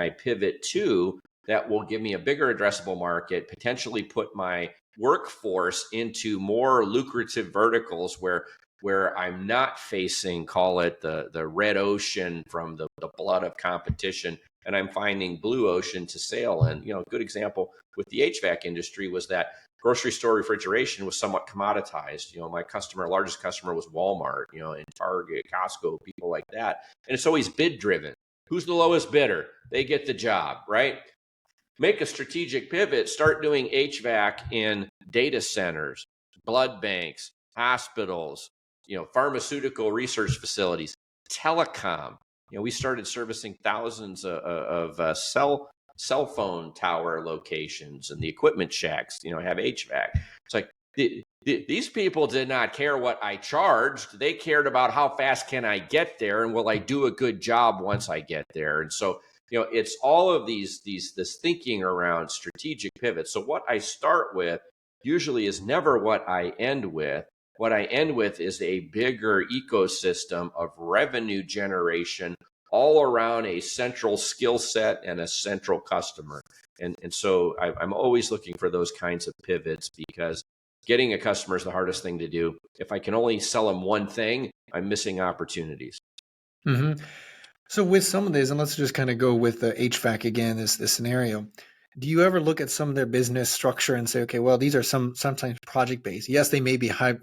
pivot to that will give me a bigger addressable market, potentially put my workforce into more lucrative verticals where I'm not facing, call it the red ocean from the blood of competition, and I'm finding blue ocean to sail in. A good example with the HVAC industry was that grocery store refrigeration was somewhat commoditized. My largest customer was Walmart, and Target, Costco, people like that. And it's always bid driven. Who's the lowest bidder? They get the job, right? Make a strategic pivot, start doing HVAC in data centers, blood banks, hospitals, pharmaceutical research facilities, telecom. We started servicing thousands of cell phone tower locations, and the equipment shacks, have HVAC. It's like these people did not care what I charged. They cared about how fast can I get there, and will I do a good job once I get there. And so, it's all of this thinking around strategic pivots. So what I start with usually is never what I end with. What I end with is a bigger ecosystem of revenue generation all around a central skill set and a central customer. And so I'm always looking for those kinds of pivots, because getting a customer is the hardest thing to do. If I can only sell them one thing, I'm missing opportunities. Mm-hmm. So with some of this, and let's just kind of go with the HVAC again, this scenario. Do you ever look at some of their business structure and say, okay, well, these are sometimes project based. Yes, they may be high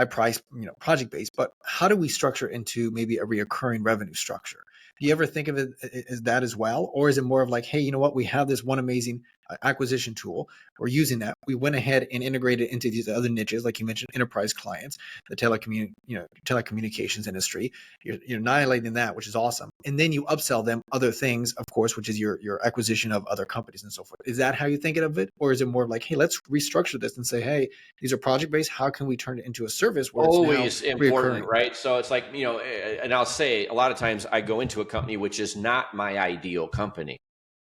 price, project based, but how do we structure into maybe a reoccurring revenue structure? Do you ever think of it as that as well? Or is it more of like, hey, you know what? We have this one amazing acquisition tool. We're using that. We went ahead and integrated into these other niches, like you mentioned, enterprise clients, the telecommunications industry. You're annihilating that, which is awesome. And then you upsell them other things, of course, which is your acquisition of other companies and so forth. Is that how you think of it? Or is it more like, hey, let's restructure this and say, hey, these are project based. How can we turn it into a service where it's now Always important, reoccurring? right? So it's like, and I'll say a lot of times I go into a company which is not my ideal company.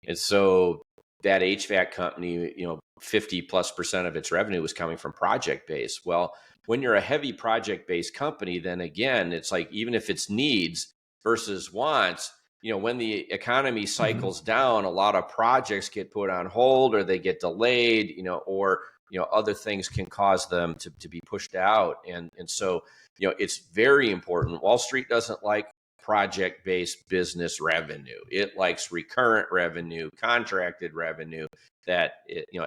And so that HVAC company, 50+% of its revenue was coming from project based. Well, when you're a heavy project based company, then again, it's like, even if it's needs versus wants, when the economy cycles down, a lot of projects get put on hold, or they get delayed, or other things can cause them to be pushed out. And so, it's very important. Wall Street doesn't like project-based business revenue. It likes recurrent revenue, contracted revenue that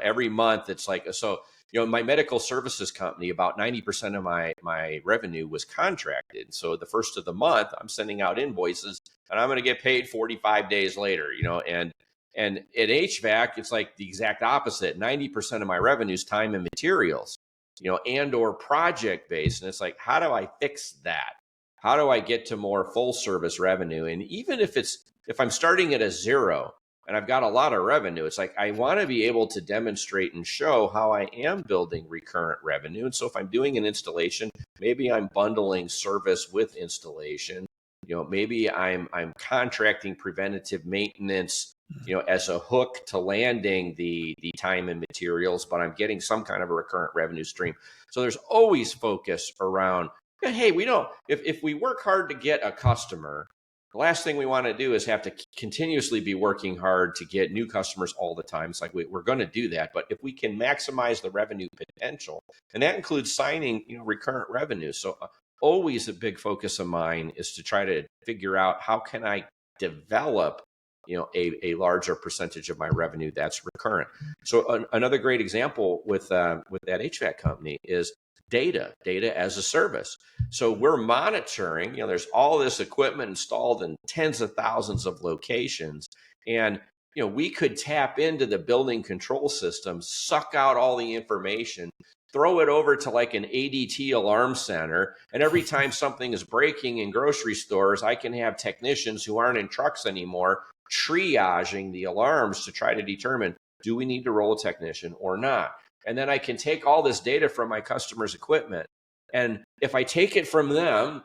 every month it's like, so, my medical services company, about 90% of my revenue was contracted. So the first of the month, I'm sending out invoices and I'm going to get paid 45 days later, and at HVAC, it's like the exact opposite. 90% of my revenue is time and materials, and or project based. And it's like, how do I fix that? How do I get to more full service revenue? And even if I'm starting at a zero and I've got a lot of revenue, it's like, I want to be able to demonstrate and show how I am building recurrent revenue. And so if I'm doing an installation, maybe I'm bundling service with installation. Maybe I'm contracting preventative maintenance, as a hook to landing the time and materials, but I'm getting some kind of a recurrent revenue stream. So there's always focus around, hey, if we work hard to get a customer, the last thing we want to do is have to continuously be working hard to get new customers all the time. It's like, we're going to do that. But if we can maximize the revenue potential, and that includes signing, recurrent revenue. So always a big focus of mine is to try to figure out how can I develop, a larger percentage of my revenue that's recurrent. So another great example with that HVAC company is data as a service. So we're monitoring, there's all this equipment installed in tens of thousands of locations. And, we could tap into the building control system, suck out all the information, throw it over to like an ADT alarm center. And every time something is breaking in grocery stores, I can have technicians who aren't in trucks anymore triaging the alarms to try to determine, do we need to roll a technician or not? And then I can take all this data from my customer's equipment. And if I take it from them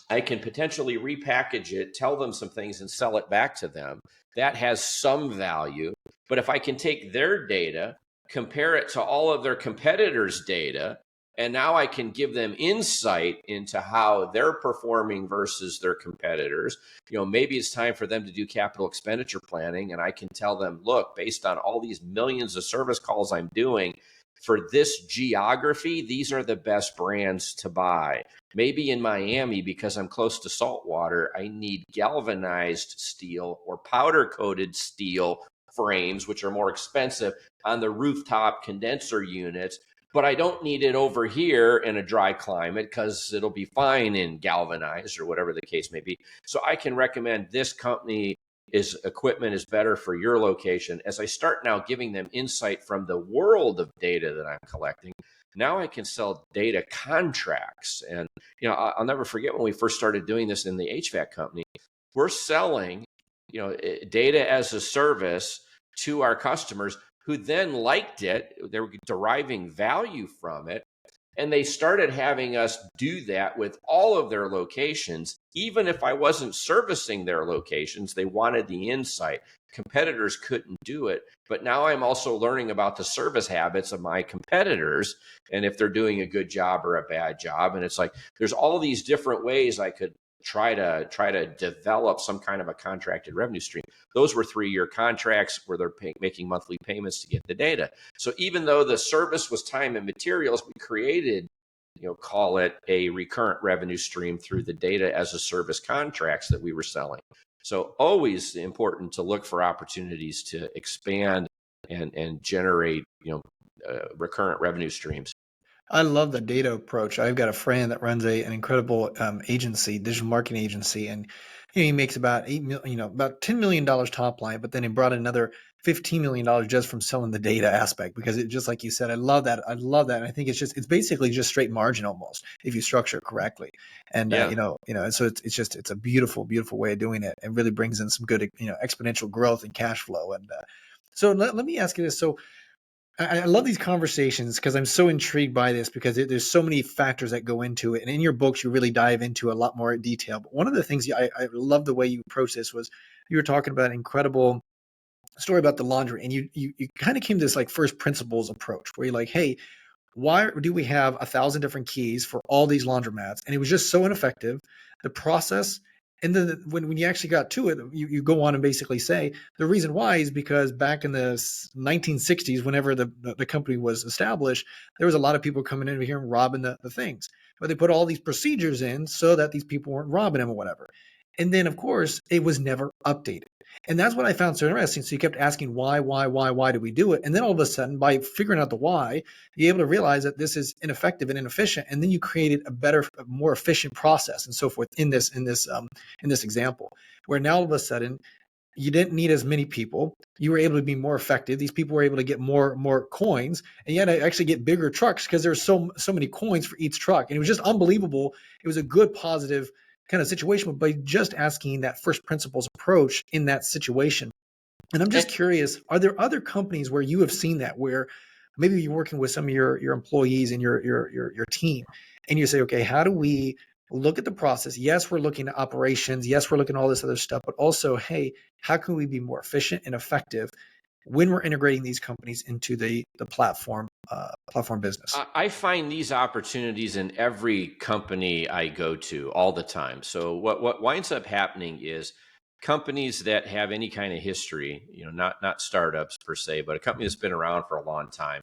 I can potentially repackage it, tell them some things, and sell it back to them. That has some value. But if I can take their data, compare it to all of their competitors' data, and now I can give them insight into how they're performing versus their competitors. Maybe it's time for them to do capital expenditure planning, and I can tell them, look, based on all these millions of service calls I'm doing for this geography, these are the best brands to buy. Maybe in Miami, because I'm close to saltwater, I need galvanized steel or powder coated steel frames, which are more expensive, on the rooftop condenser units. But I don't need it over here in a dry climate because it'll be fine in galvanized or whatever the case may be. So I can recommend this company is equipment is better for your location. As I start now giving them insight from the world of data that I'm collecting, now I can sell data contracts. And I'll never forget when we first started doing this in the HVAC company. We're selling data as a service to our customers who then liked it. They were deriving value from it. And they started having us do that with all of their locations. Even if I wasn't servicing their locations, they wanted the insight. Competitors couldn't do it. But now I'm also learning about the service habits of my competitors and if they're doing a good job or a bad job. And it's like there's all these different ways I could try to develop some kind of a contracted revenue stream. Those were 3-year contracts where they're making monthly payments to get the data. So even though the service was time and materials, we created, call it a recurrent revenue stream through the data as a service contracts that we were selling. So always important to look for opportunities to expand and generate, recurrent revenue streams. I love the data approach. I've got a friend that runs an incredible agency, digital marketing agency, and he makes about about $10 million top line, but then he brought another $15 million just from selling the data aspect because it just like you said, I love that. I love that, and I think it's basically just straight margin almost if you structure it correctly, and Yeah. and so it's a beautiful way of doing it. It really brings in some good exponential growth and cash flow, and so let me ask you this. So I love these conversations because I'm so intrigued by this because there's so many factors that go into it. And in your books, you really dive into a lot more detail. But one of the things I love the way you approach this was you were talking about an incredible story about the laundry. And you kind of came to this like first principles approach where you're like, hey, why do we have 1,000 different keys for all these laundromats? And it was just so ineffective. The process, and then when you actually got to it, you go on and basically say the reason why is because back in the 1960s, whenever the company was established, there was a lot of people coming in here and robbing the things. But they put all these procedures in so that these people weren't robbing them or whatever. And then, of course, it was never updated. And that's what I found so interesting. So you kept asking why do we do it? And then all of a sudden, by figuring out the why, you're able to realize that this is ineffective and inefficient. And then you created a better, more efficient process and so forth in this example, where now all of a sudden you didn't need as many people. You were able to be more effective. These people were able to get more coins, and you had to actually get bigger trucks because there's so many coins for each truck. And it was just unbelievable. It was a good, positive kind of situation, but by just asking that first principles approach in that situation. And I'm just curious, are there other companies where you have seen that where maybe you're working with some of your employees and your team and you say, okay, how do we look at the process? Yes, we're looking at operations. Yes, we're looking at all this other stuff, but also, hey, how can we be more efficient and effective when we're integrating these companies into the platform business? I find these opportunities in every company I go to all the time. So what winds up happening is companies that have any kind of history, not startups per se, but a company that's been around for a long time,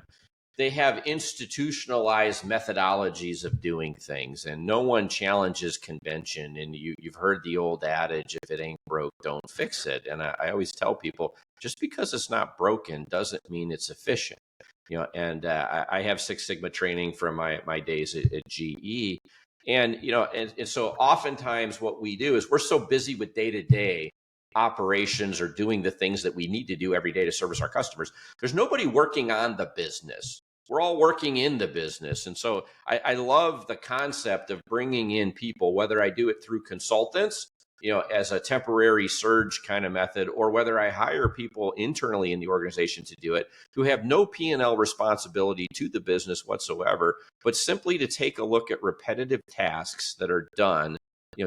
they have institutionalized methodologies of doing things, and no one challenges convention. And you've heard the old adage, if it ain't broke, don't fix it. And I always tell people, just because it's not broken doesn't mean it's efficient. And I have Six Sigma training from my days at GE. And, and so oftentimes what we do is we're so busy with day-to-day operations or doing the things that we need to do every day to service our customers. There's nobody working on the business. We're all working in the business. And so I love the concept of bringing in people, whether I do it through consultants, as a temporary surge kind of method, or whether I hire people internally in the organization to do it who have no P&L responsibility to the business whatsoever, but simply to take a look at repetitive tasks that are done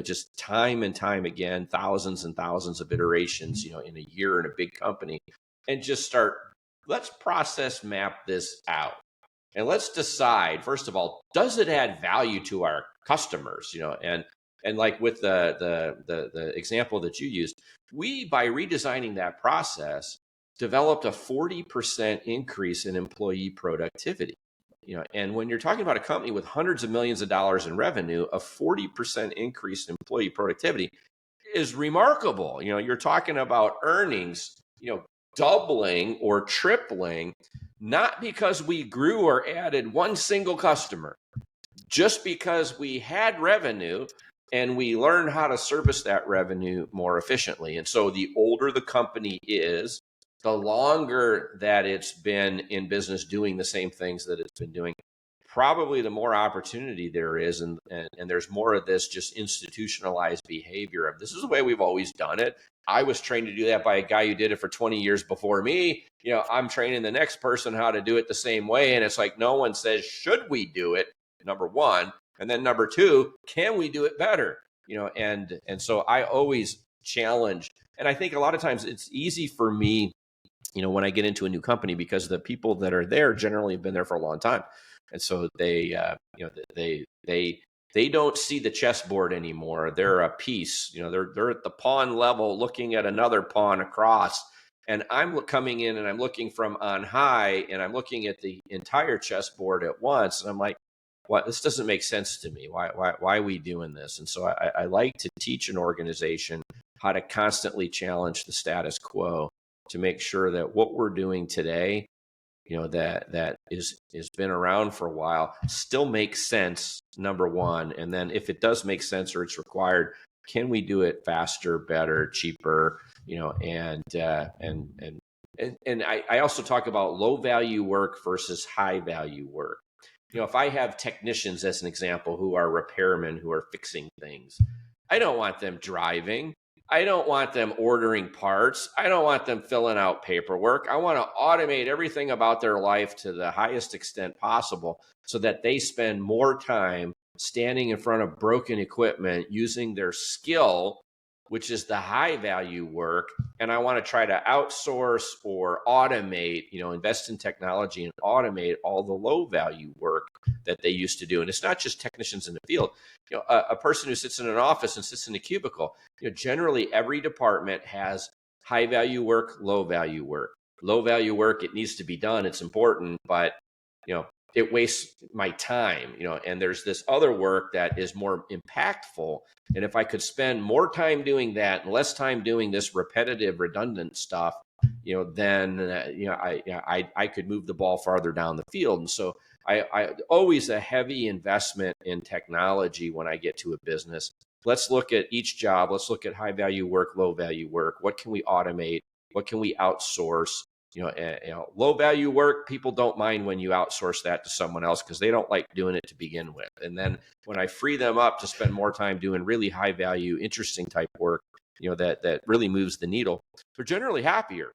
just time and time again, thousands and thousands of iterations, in a year in a big company, and just start, let's process map this out. And let's decide, first of all, does it add value to our customers? And like with the example that you used, we, by redesigning that process, developed a 40% increase in employee productivity. And when you're talking about a company with hundreds of millions of dollars in revenue, a 40% increase in employee productivity is remarkable. You're talking about earnings, doubling or tripling, not because we grew or added one single customer, just because we had revenue and we learned how to service that revenue more efficiently. And so the older the company is, the longer that it's been in business doing the same things that it's been doing, probably the more opportunity there is. And there's more of this just institutionalized behavior of, this is the way we've always done it. I was trained to do that by a guy who did it for 20 years before me. I'm training the next person how to do it the same way. And it's like, no one says, should we do it? Number one. And then number two, can we do it better? And so I always challenge. And I think a lot of times it's easy for me, when I get into a new company, because the people that are there generally have been there for a long time. And so they don't see the chessboard anymore. They're a piece, they're at the pawn level looking at another pawn across. And I'm coming in and I'm looking from on high and I'm looking at the entire chessboard at once. And I'm like, what? This doesn't make sense to me. Why are we doing this? And so I like to teach an organization how to constantly challenge the status quo to make sure that what we're doing today, that is been around for a while, still makes sense, number one. And then if it does make sense or it's required, can we do it faster, better, cheaper? And I also talk about low value work versus high value work. If I have technicians, as an example, who are repairmen, who are fixing things, I don't want them driving. I don't want them ordering parts. I don't want them filling out paperwork. I want to automate everything about their life to the highest extent possible so that they spend more time standing in front of broken equipment, using their skill, which is the high value work. And I want to try to outsource or automate, invest in technology and automate all the low value work that they used to do. And it's not just technicians in the field. A person who sits in an office and sits in a cubicle, generally every department has high value work, low value work. Low value work, it needs to be done. It's important, but it wastes my time, and there's this other work that is more impactful. And if I could spend more time doing that and less time doing this repetitive, redundant stuff, then I could move the ball farther down the field. And so I always a heavy investment in technology when I get to a business. Let's look at each job. Let's look at high value work, low value work. What can we automate? What can we outsource? Low value work, people don't mind when you outsource that to someone else because they don't like doing it to begin with. And then when I free them up to spend more time doing really high value, interesting type work, that really moves the needle, they're generally happier.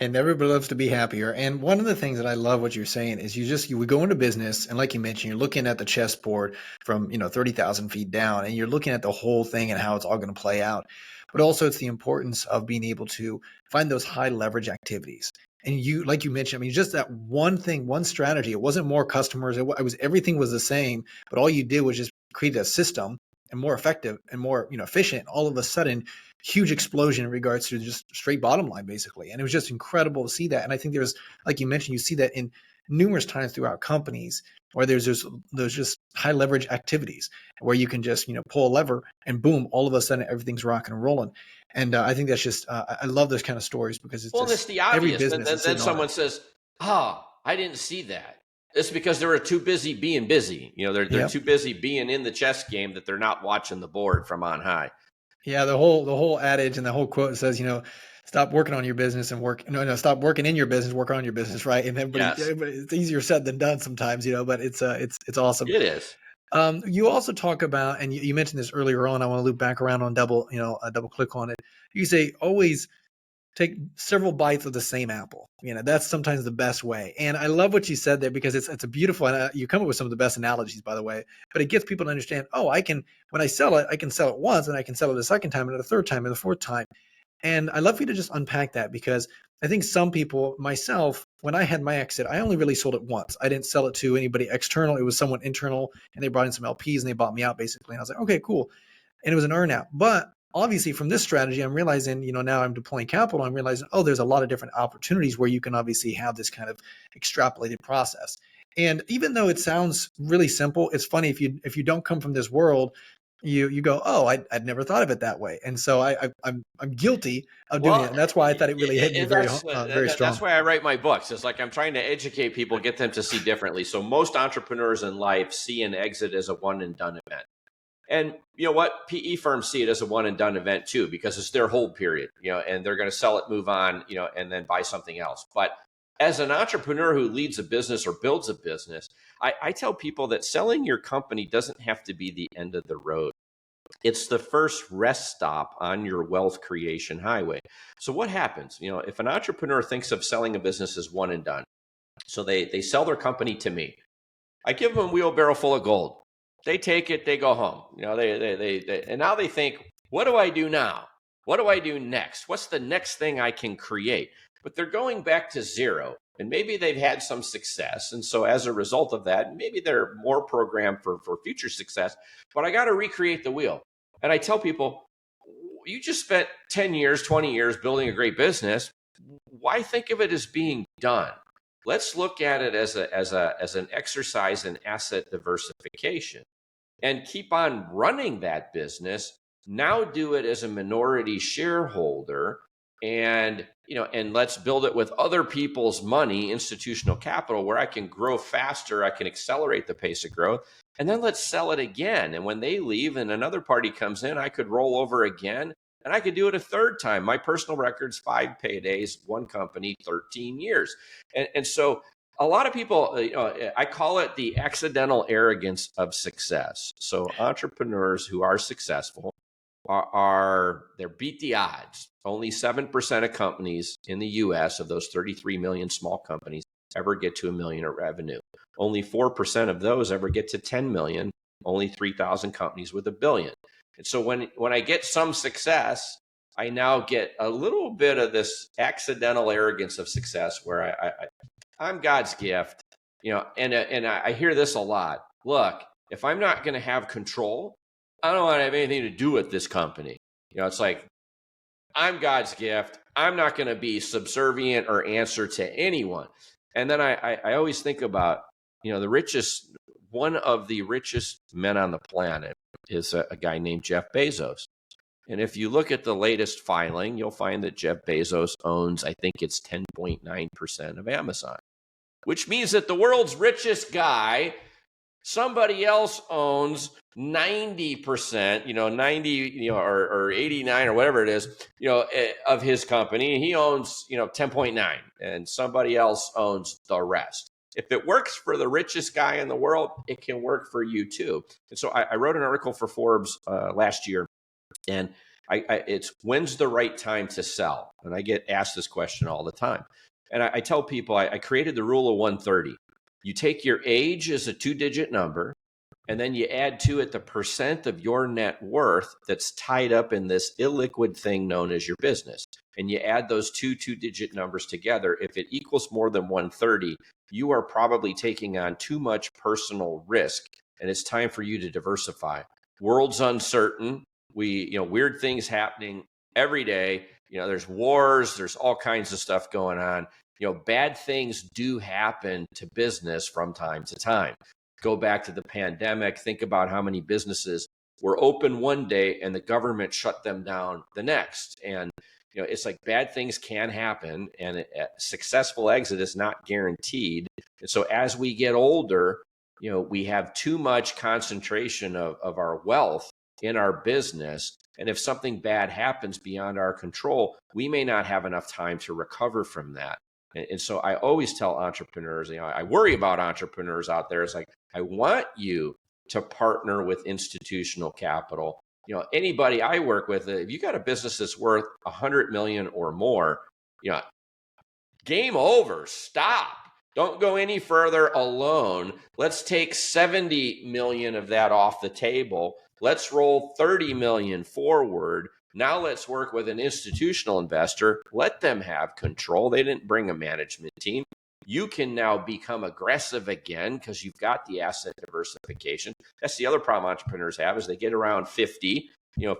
And everybody loves to be happier. And one of the things that I love what you're saying is you would go into business, and like you mentioned, you're looking at the chessboard from 30,000 feet down, and you're looking at the whole thing and how it's all going to play out. But also, it's the importance of being able to find those high leverage activities. And like you mentioned, just that one thing, one strategy. It wasn't more customers. It was everything was the same, but all you did was just create a system and more effective and more efficient. All of a sudden, huge explosion in regards to just straight bottom line, basically. And it was just incredible to see that. And I think there's, like you mentioned, you see that in numerous times throughout companies where there's just high leverage activities where you can just, pull a lever and boom, all of a sudden everything's rocking and rolling. And I think that's just, I love those kind of stories because it's it's the obvious. Then someone says, I didn't see that. It's because they were too busy being busy. They're too busy being in the chess game that they're not watching the board from on high. Yeah, the whole adage and the whole quote says, stop working on your business and stop working in your business, work on your business, right? And everybody, it's easier said than done sometimes, but it's awesome. It is. You also talk about, and you mentioned this earlier on. I want to loop back around on double click on it. You say always take several bites of the same apple. That's sometimes the best way. And I love what you said there, because it's a beautiful, and you come up with some of the best analogies, by the way, but it gets people to understand, oh, when I sell it, I can sell it once, and I can sell it a second time, and a third time, and a fourth time. And I love for you to just unpack that, because I think some people, myself, when I had my exit, I only really sold it once. I didn't sell it to anybody external. It was someone internal, and they brought in some LPs and they bought me out basically. And I was like, okay, cool. And it was an earnout. But obviously from this strategy, I'm realizing, now I'm deploying capital. I'm realizing, oh, there's a lot of different opportunities where you can obviously have this kind of extrapolated process. And even though it sounds really simple, it's funny if you don't come from this world, you go, oh, I'd never thought of it that way. And so I'm guilty of doing it. Well, And that's why I thought it really hit me and very, that's very that's strong. why I write my books. It's like I'm trying to educate people, get them to see differently. So most entrepreneurs in life see an exit as a one and done event. And you know what? PE firms see it as a one and done event too, because it's their hold period, and they're going to sell it, move on, and then buy something else. But as an entrepreneur who leads a business or builds a business, I tell people that selling your company doesn't have to be the end of the road. It's the first rest stop on your wealth creation highway. So what happens? If an entrepreneur thinks of selling a business as one and done, so they sell their company to me, I give them a wheelbarrow full of gold. They take it, they go home. And now they think, what do I do now? What do I do next? What's the next thing I can create? But they're going back to zero, and maybe they've had some success. And so as a result of that, maybe they're more programmed for future success, but I got to recreate the wheel. And I tell people, you just spent 10 years, 20 years building a great business. Why think of it as being done? Let's look at it as an exercise in asset diversification and keep on running that business. Now do it as a minority shareholder, and let's build it with other people's money, institutional capital, where I can grow faster, I can accelerate the pace of growth, and then let's sell it again. And when they leave and another party comes in, I could roll over again, and I could do it a third time. My personal record's 5 paydays, one company, 13 years. And so a lot of people, I call it the accidental arrogance of success. So entrepreneurs who are successful they beat the odds. Only 7% of companies in the US, of those 33 million small companies, ever get to $1 million of revenue. Only 4% of those ever get to 10 million. Only 3,000 companies with $1 billion. And so when I get some success, I now get a little bit of this accidental arrogance of success, where I'm God's gift, and I hear this a lot. Look, if I'm not going to have control, I don't want to have anything to do with this company. It's like, I'm God's gift. I'm not going to be subservient or answer to anyone. And then I always think about, one of the richest men on the planet is a guy named Jeff Bezos. And if you look at the latest filing, you'll find that Jeff Bezos owns, I think it's 10.9% of Amazon, which means that the world's richest guy, somebody else owns 90%, 90, or 89 or whatever it is, of his company. He owns, 10.9, and somebody else owns the rest. If it works for the richest guy in the world, it can work for you too. And so I wrote an article for Forbes last year, and it's when's the right time to sell? And I get asked this question all the time. And I tell people, I created the rule of 130. You take your age as a 2-digit number, and then you add to it the percent of your net worth that's tied up in this illiquid thing known as your business. And you add those two-digit numbers together. If it equals more than 130, you are probably taking on too much personal risk, and it's time for you to diversify. World's uncertain. Weird things happening every day. There's wars, there's all kinds of stuff going on. Bad things do happen to business from time to time. Go back to the pandemic. Think about how many businesses were open one day and the government shut them down the next. And, it's like bad things can happen, and a successful exit is not guaranteed. And so as we get older, we have too much concentration of our wealth in our business. And if something bad happens beyond our control, we may not have enough time to recover from that. And so I always tell entrepreneurs, I worry about entrepreneurs out there. It's like, I want you to partner with institutional capital, anybody I work with, if you got a business that's worth 100 million or more, you know, game over. Stop. Don't go any further alone. Let's take 70 million of that off the table. Let's roll 30 million forward. Now let's work with an institutional investor. Let them have control. They didn't bring a management team. You can now become aggressive again because you've got the asset diversification. That's the other problem entrepreneurs have is they get around 50,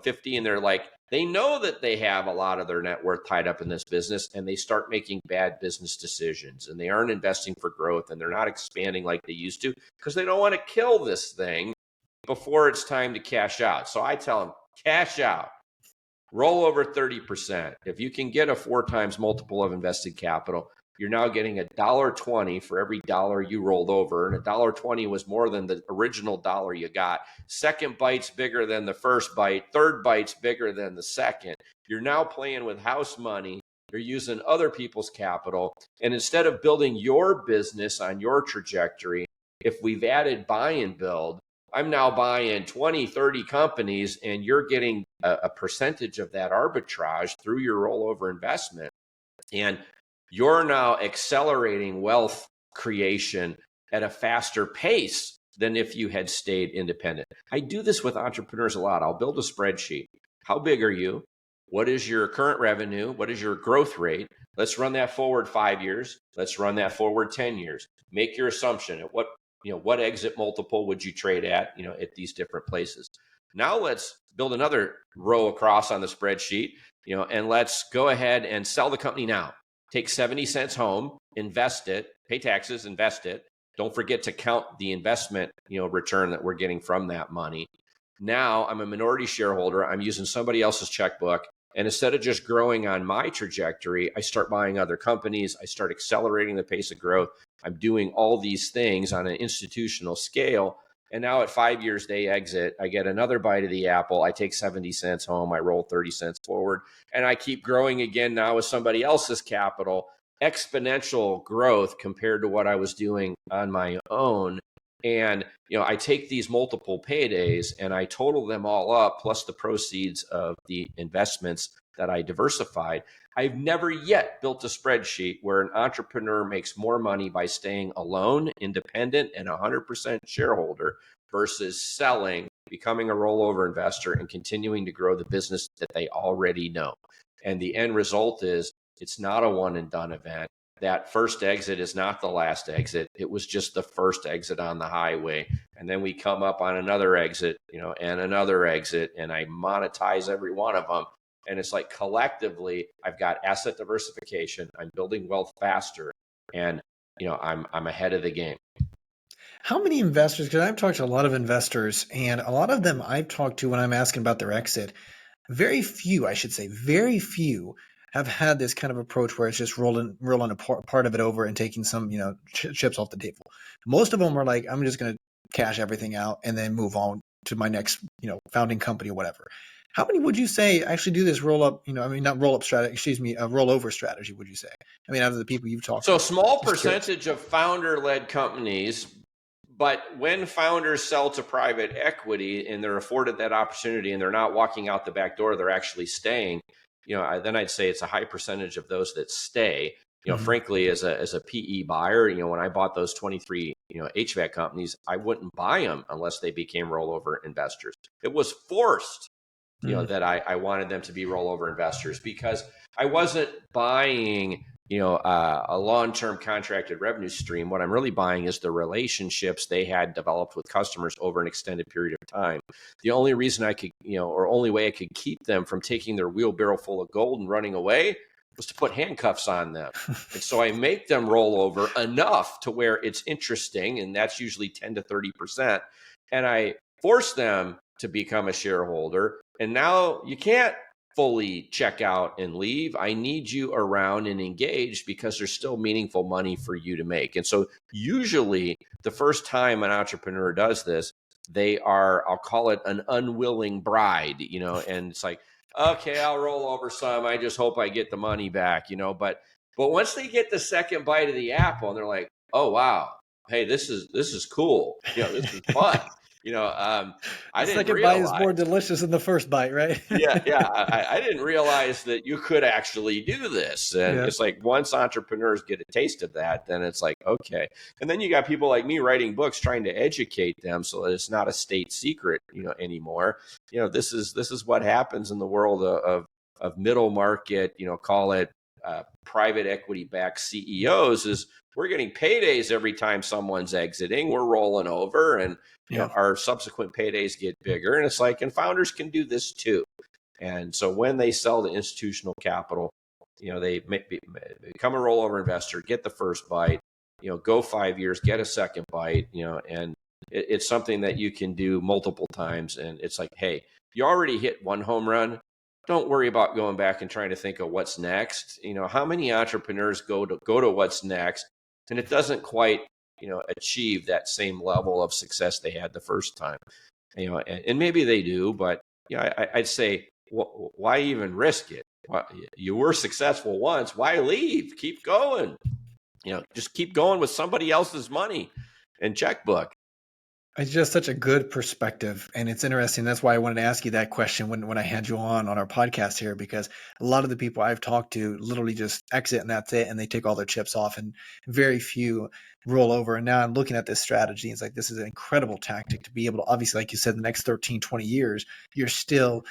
50, and they're like, they know that they have a lot of their net worth tied up in this business, and they start making bad business decisions, and they aren't investing for growth, and they're not expanding like they used to because they don't want to kill this thing before it's time to cash out. So I tell them, cash out, roll over 30%. If you can get a 4 times multiple of invested capital, you're now getting $1.20 for every dollar you rolled over. And $1.20 was more than the original dollar you got. Second bite's bigger than the first bite. Third bite's bigger than the second. You're now playing with house money. You're using other people's capital. And instead of building your business on your trajectory, if we've added buy and build, I'm now buying 20, 30 companies, and you're getting a percentage of that arbitrage through your rollover investment. And you're now accelerating wealth creation at a faster pace than if you had stayed independent. I do this with entrepreneurs a lot. I'll build a spreadsheet. How big are you? What is your current revenue? What is your growth rate? Let's run that forward 5 years. Let's run that forward 10 years. Make your assumption at what exit multiple would you trade at these different places. Now let's build another row across on the spreadsheet, and let's go ahead and sell the company now. Take 70 cents home, invest it, pay taxes, invest it. Don't forget to count the investment, return that we're getting from that money. Now I'm a minority shareholder. I'm using somebody else's checkbook. And instead of just growing on my trajectory, I start buying other companies. I start accelerating the pace of growth. I'm doing all these things on an institutional scale. And now at 5 years, they exit. I get another bite of the apple. I take 70 cents home. I roll 30 cents forward. And I keep growing again now with somebody else's capital. Exponential growth compared to what I was doing on my own. And, I take these multiple paydays and I total them all up, plus the proceeds of the investments that I diversified. I've never yet built a spreadsheet where an entrepreneur makes more money by staying alone, independent, and 100% shareholder versus selling, becoming a rollover investor, and continuing to grow the business that they already know. And the end result is it's not a one and done event. That first exit is not the last exit. It was just the first exit on the highway. And then we come up on another exit, and another exit, and I monetize every one of them. And it's like collectively, I've got asset diversification. I'm building wealth faster, and I'm ahead of the game. How many investors? Because I've talked to a lot of investors, and a lot of them I've talked to when I'm asking about their exit, very few have had this kind of approach where it's just rolling a part of it over and taking some chips off the table. Most of them are like, I'm just going to cash everything out and then move on to my next founding company or whatever. How many would you say actually do this rollover strategy, would you say? I mean, out of the people you've talked to. So small percentage of founder-led companies, but when founders sell to private equity and they're afforded that opportunity and they're not walking out the back door, they're actually staying, then I'd say it's a high percentage of those that stay. Frankly, as a PE buyer, when I bought those 23, HVAC companies, I wouldn't buy them unless they became rollover investors. It was forced, that I wanted them to be rollover investors because I wasn't buying, a long-term contracted revenue stream. What I'm really buying is the relationships they had developed with customers over an extended period of time. The only reason I could, or only way I could keep them from taking their wheelbarrow full of gold and running away was to put handcuffs on them. And so I make them roll over enough to where it's interesting, and that's usually 10 to 30%. And I force them to become a shareholder. And now you can't fully check out and leave. I need you around and engaged because there's still meaningful money for you to make. And so usually the first time an entrepreneur does this, they are, I'll call it an unwilling bride, and it's like, okay, I'll roll over some. I just hope I get the money back, but once they get the second bite of the apple and they're like, oh, wow, hey, this is cool. This is fun. I The didn't second bite is realize. more delicious than the first bite, right? Yeah. I didn't realize that you could actually do this. And Yeah. it's like once entrepreneurs get a taste of that, then it's like, okay. And then you got people like me writing books trying to educate them so that it's not a state secret, anymore. This is what happens in the world of middle market, call it private equity backed CEOs is we're getting paydays every time someone's exiting. We're rolling over and Yeah. our subsequent paydays get bigger. And it's like, and founders can do this too. And so when they sell to institutional capital, they become a rollover investor, get the first bite, go 5 years, get a second bite, and it's something that you can do multiple times. And it's like, hey, you already hit one home run. Don't worry about going back and trying to think of what's next. How many entrepreneurs go to what's next, and it doesn't quite, achieve that same level of success they had the first time. And maybe they do, but I'd say, why even risk it? You were successful once. Why leave? Keep going. Just keep going with somebody else's money and checkbook. It's just such a good perspective, and it's interesting. That's why I wanted to ask you that question when I had you on our podcast here, because a lot of the people I've talked to literally just exit and that's it, and they take all their chips off, and very few roll over. And now I'm looking at this strategy. It's like this is an incredible tactic to be able to, obviously, like you said, the next 13, 20 years, you're still,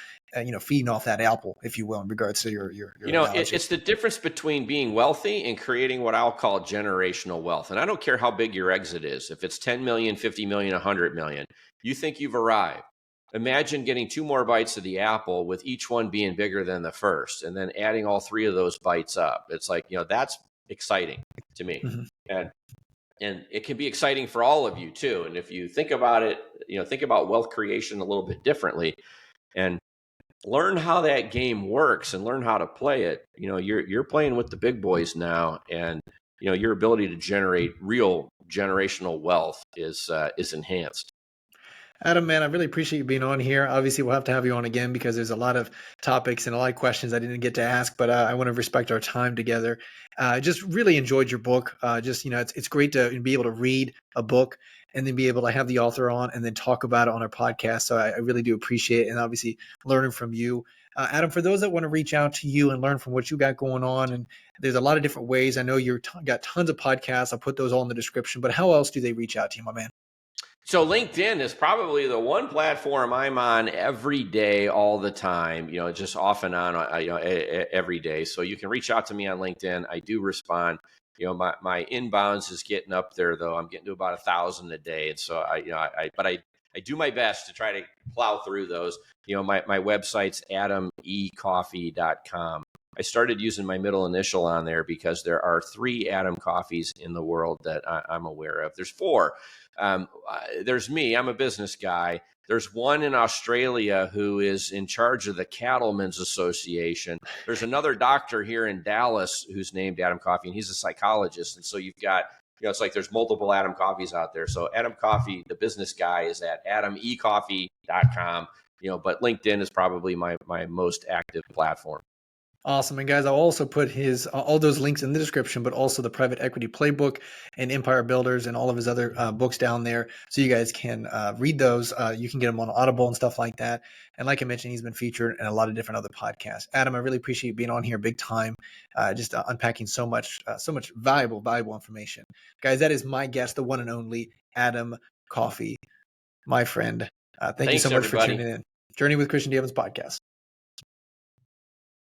feeding off that apple, if you will, in regards to your analogy. It's the difference between being wealthy and creating what I'll call generational wealth. And I don't care how big your exit is. If it's 10 million, 50 million, 100 million, you think you've arrived. Imagine getting 2 more bites of the apple with each one being bigger than the first, and then adding all 3 of those bites up. It's like, that's exciting to me. Mm-hmm. And it can be exciting for all of you too. And if you think about it, think about wealth creation a little bit differently and learn how that game works and learn how to play it. You're playing with the big boys now, and your ability to generate real generational wealth is enhanced. Adam, man, I really appreciate you being on here. Obviously, we'll have to have you on again because there's a lot of topics and a lot of questions I didn't get to ask, but I want to respect our time together. I just really enjoyed your book. It's great to be able to read a book and then be able to have the author on and then talk about it on our podcast. So I really do appreciate it, and obviously learning from you. Adam, for those that want to reach out to you and learn from what you got going on, and there's a lot of different ways. I know you've got tons of podcasts. I'll put those all in the description, but how else do they reach out to you, my man? So LinkedIn is probably the one platform I'm on every day, all the time, just off and on, every day. So you can reach out to me on LinkedIn. I do respond. My inbounds is getting up there though. I'm getting to about 1,000 a day. And so I do my best to try to plow through those. My website's AdamECoffee.com. I started using my middle initial on there because there are 3 Adam Coffeys in the world that I'm aware of. There's 4. There's me. I'm a business guy. There's one in Australia who is in charge of the Cattlemen's Association. There's another doctor here in Dallas who's named Adam Coffey, and he's a psychologist. And so you've got, it's like there's multiple Adam Coffeys out there. So Adam Coffey, the business guy, is at AdamECoffee.com. But LinkedIn is probably my most active platform. Awesome. And guys, I'll also put his all those links in the description, but also the Private Equity Playbook and Empire Builders and all of his other books down there. So you guys can read those. You can get them on Audible and stuff like that. And like I mentioned, he's been featured in a lot of different other podcasts. Adam, I really appreciate you being on here big time, just unpacking so much valuable information. Guys, that is my guest, the one and only Adam Coffey, my friend. Thank you so much everybody. for tuning in. Journey with Christian Devins podcast.